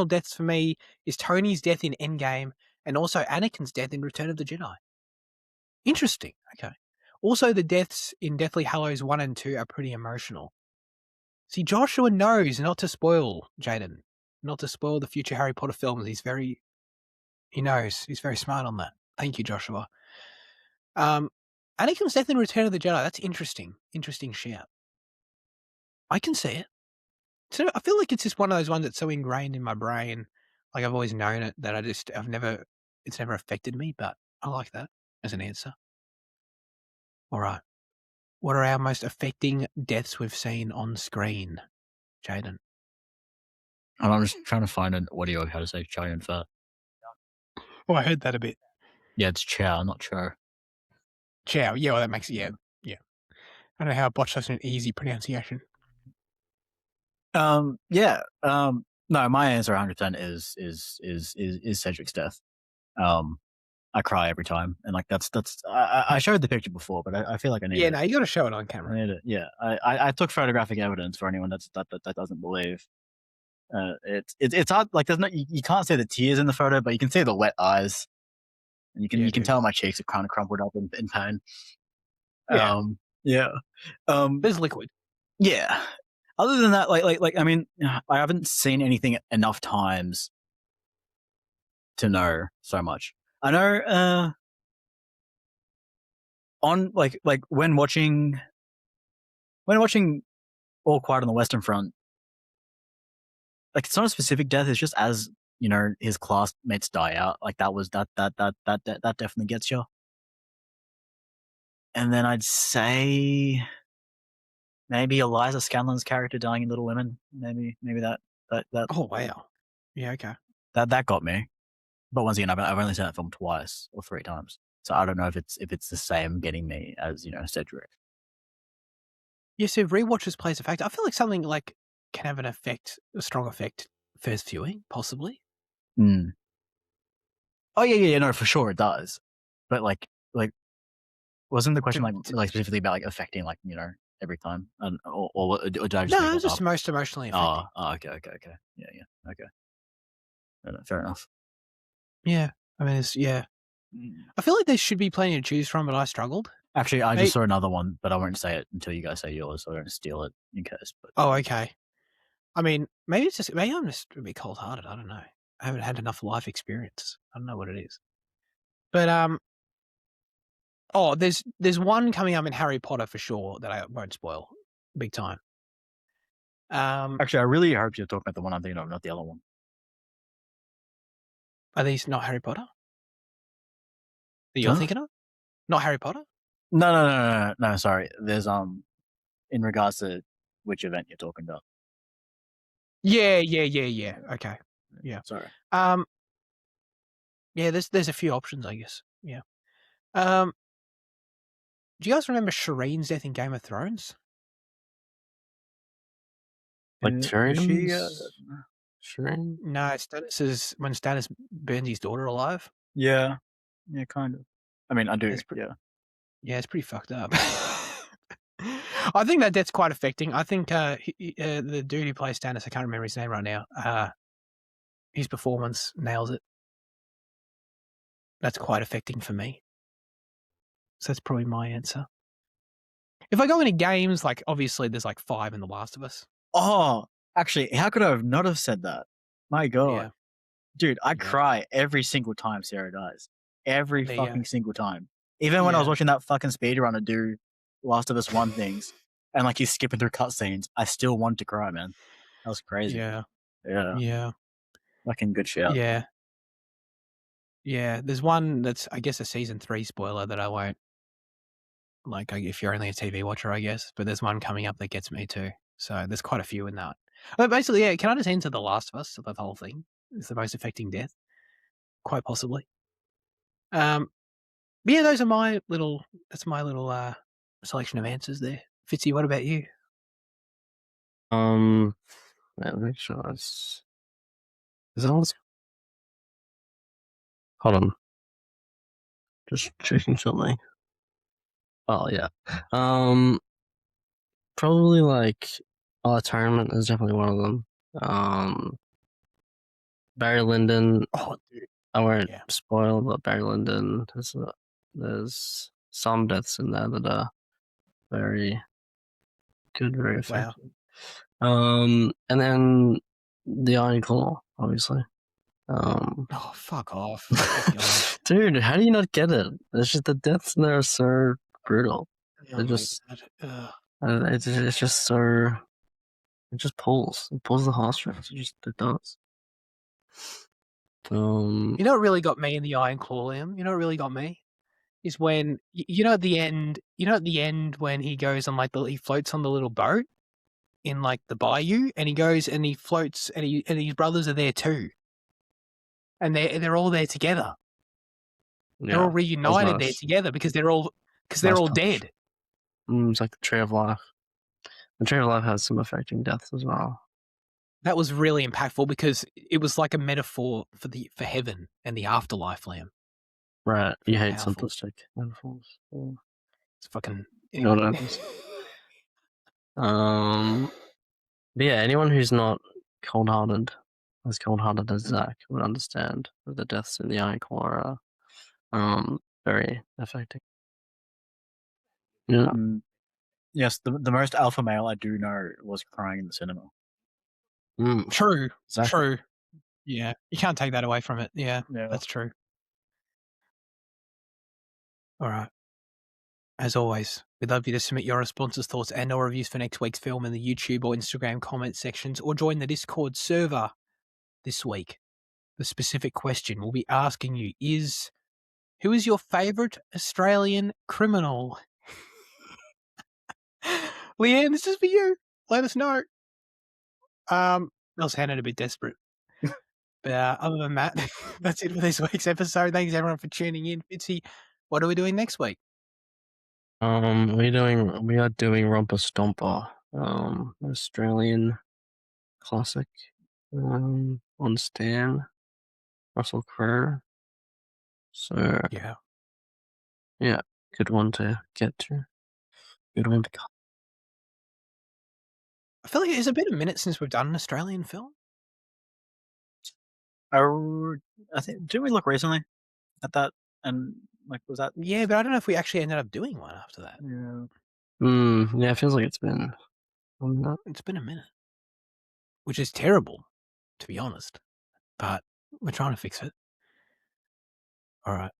[SPEAKER 1] deaths for me is Tony's death in Endgame and also Anakin's death in Return of the Jedi. Interesting. Okay. Also, the deaths in Deathly Hallows 1 and 2 are pretty emotional. See, Joshua knows not to spoil, Jaden, not to spoil the future Harry Potter films. He knows. He's very smart on that. Thank you, Joshua. Anakin's death in Return of the Jedi, that's interesting. Interesting shout. I can see it. So I feel like it's just one of those ones that's so ingrained in my brain. Like I've always known it that it's never affected me, but I like that as an answer. All right. What are our most affecting deaths we've seen on screen, Jaden?
[SPEAKER 2] I'm just trying to find an audio of how to say Chow Yun-fat.
[SPEAKER 1] Oh, I heard that a bit.
[SPEAKER 2] Yeah, it's Chow, not Cho.
[SPEAKER 1] Chow. Yeah, well, that makes it. Yeah. I don't know how I botched such an easy pronunciation.
[SPEAKER 2] Yeah. No, my answer 100% is Cedric's death. I cry every time, and like that's I showed the picture before, but I feel like I need.
[SPEAKER 1] Yeah, no, you got to show it on camera.
[SPEAKER 2] I need it. Yeah, I took photographic evidence for anyone that doesn't believe. It's hard. Like there's no you can't see the tears in the photo, but you can see the wet eyes, and you can tell my cheeks are kind of crumpled up in pain.
[SPEAKER 1] Yeah.
[SPEAKER 2] Yeah.
[SPEAKER 1] There's liquid.
[SPEAKER 2] Yeah. Other than that, I mean, I haven't seen anything enough times to know so much. I know on like when watching All Quiet on the Western Front, like it's not a specific death, it's just as you know his classmates die out. Like that definitely gets you. And then I'd say maybe Eliza Scanlon's character dying in Little Women. Maybe that.
[SPEAKER 1] Oh wow. Yeah. Okay.
[SPEAKER 2] That got me. But once again, I've only seen that film twice or 3 times, so I don't know if it's the same getting me as Cedric.
[SPEAKER 1] Yeah. So rewatches plays a factor. I feel like something like can have a strong effect first viewing, possibly.
[SPEAKER 2] Mm. Oh yeah, no, for sure it does. But like wasn't the question like specifically about like affecting like every time, or did I just make
[SPEAKER 1] No,
[SPEAKER 2] that
[SPEAKER 1] it's just
[SPEAKER 2] up?
[SPEAKER 1] most emotionally affecting.
[SPEAKER 2] Okay, yeah, okay, fair enough.
[SPEAKER 1] Yeah, I mean, I feel like there should be plenty to choose from, but I struggled.
[SPEAKER 2] Actually, I just saw another one, but I won't say it until you guys say yours, so I don't steal it in case. But
[SPEAKER 1] Oh, okay. I mean, maybe I'm just a bit cold-hearted. I don't know. I haven't had enough life experience. I don't know what it is. But there's one coming up in Harry Potter for sure that I won't spoil, big time.
[SPEAKER 2] Actually, I really hope you're talking about the one I'm thinking of, not the other one.
[SPEAKER 1] Are these not Harry Potter that you're thinking of? Not Harry Potter?
[SPEAKER 2] No. Sorry, there's in regards to which event you're talking about.
[SPEAKER 1] Yeah. Okay. Yeah.
[SPEAKER 2] Sorry.
[SPEAKER 1] Yeah. There's a few options, I guess. Yeah. Do you guys remember Shireen's death in Game of Thrones?
[SPEAKER 3] Like
[SPEAKER 2] Was she?
[SPEAKER 3] Shireen?
[SPEAKER 1] No, when Stannis burns his daughter alive.
[SPEAKER 2] Yeah, kind of. I mean, I do. Yeah.
[SPEAKER 1] Yeah, it's pretty fucked up. I think that death's quite affecting. I think the dude who plays Stannis, I can't remember his name right now. His performance nails it. That's quite affecting for me. So that's probably my answer. If I go into games, like obviously there's like 5 in The Last of Us.
[SPEAKER 2] Oh, actually, how could I have not have said that? My God.
[SPEAKER 1] Yeah.
[SPEAKER 2] Dude, I cry every single time Sarah dies. Every fucking single time. Even when I was watching that fucking speedrunner do Last of Us 1 things, and like he's skipping through cutscenes, I still want to cry, man. That was crazy.
[SPEAKER 1] Yeah.
[SPEAKER 2] Fucking good shout.
[SPEAKER 1] Yeah. There's one that's, I guess, a season 3 spoiler that I won't, like, if you're only a TV watcher, I guess, but there's one coming up that gets me too. So there's quite a few in that. But basically, yeah, can I just answer The Last of Us? So the whole thing is the most affecting death, quite possibly. Yeah, that's my little selection of answers there. Fitzy, what about you?
[SPEAKER 3] Make sure is it all? Hold on. Just checking something. Oh yeah. Probably like Tournament is definitely one of them. Barry Lyndon.
[SPEAKER 1] Oh, dude.
[SPEAKER 3] I won't spoil, but Barry Lyndon. There's some deaths in there that are very good, very effective. Wow. And then the Iron Claw, obviously.
[SPEAKER 1] Oh, fuck off.
[SPEAKER 3] Dude, how do you not get it? It's just the deaths in there are so brutal. It's just so. It just pulls. It pulls the heartstrings. It does.
[SPEAKER 1] You know what really got me in the Iron Claw, Liam? You know what really got me? Is when, at the end when he goes on, like, he floats on the little boat in, like, the bayou, and he goes and he floats, and his brothers are there too. And they're all there together. Yeah, they're all reunited there together because they're all dead.
[SPEAKER 3] It's like the Tree of Life. The Tree of Life has some affecting deaths as well.
[SPEAKER 1] That was really impactful because it was like a metaphor for heaven and the afterlife, Liam.
[SPEAKER 3] Right. You hate simplistic metaphors. Yeah.
[SPEAKER 1] It's fucking.
[SPEAKER 3] Anyway. But yeah, anyone who's not cold-hearted, as cold-hearted as Zach, would understand that the deaths in the Iron Claw are very affecting. Yeah.
[SPEAKER 2] Yes, the most alpha male I do know was crying in the cinema.
[SPEAKER 1] True. Exactly. True. Yeah. You can't take that away from it. Yeah. That's true. All right. As always, we'd love you to submit your responses, thoughts, and or reviews for next week's film in the YouTube or Instagram comment sections, or join the Discord server this week. The specific question we'll be asking you is, who is your favourite Australian criminal? Leanne, this is for you. Let us know. I was sounding a bit desperate. But other than that, that's it for this week's episode. Thanks everyone for tuning in. Fitzy, what are we doing next week?
[SPEAKER 3] We are doing Romper Stomper, Australian classic, on Stan. Russell Crowe. So
[SPEAKER 1] Yeah.
[SPEAKER 3] yeah, good one to get to. Good one to cut.
[SPEAKER 1] I feel like it's been a minute since we've done an Australian film.
[SPEAKER 2] I think didn't we look recently at that? And like, was that?
[SPEAKER 1] Yeah, but I don't know if we actually ended up doing one after that.
[SPEAKER 2] Yeah.
[SPEAKER 3] Yeah, it feels like it's been.
[SPEAKER 1] It's been a minute, which is terrible, to be honest. But we're trying to fix it. All right.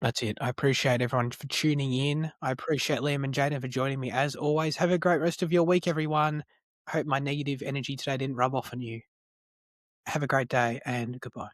[SPEAKER 1] That's it. I appreciate everyone for tuning in. I appreciate Liam and Jaden for joining me as always. Have a great rest of your week, everyone. I hope my negative energy today didn't rub off on you. Have a great day and goodbye.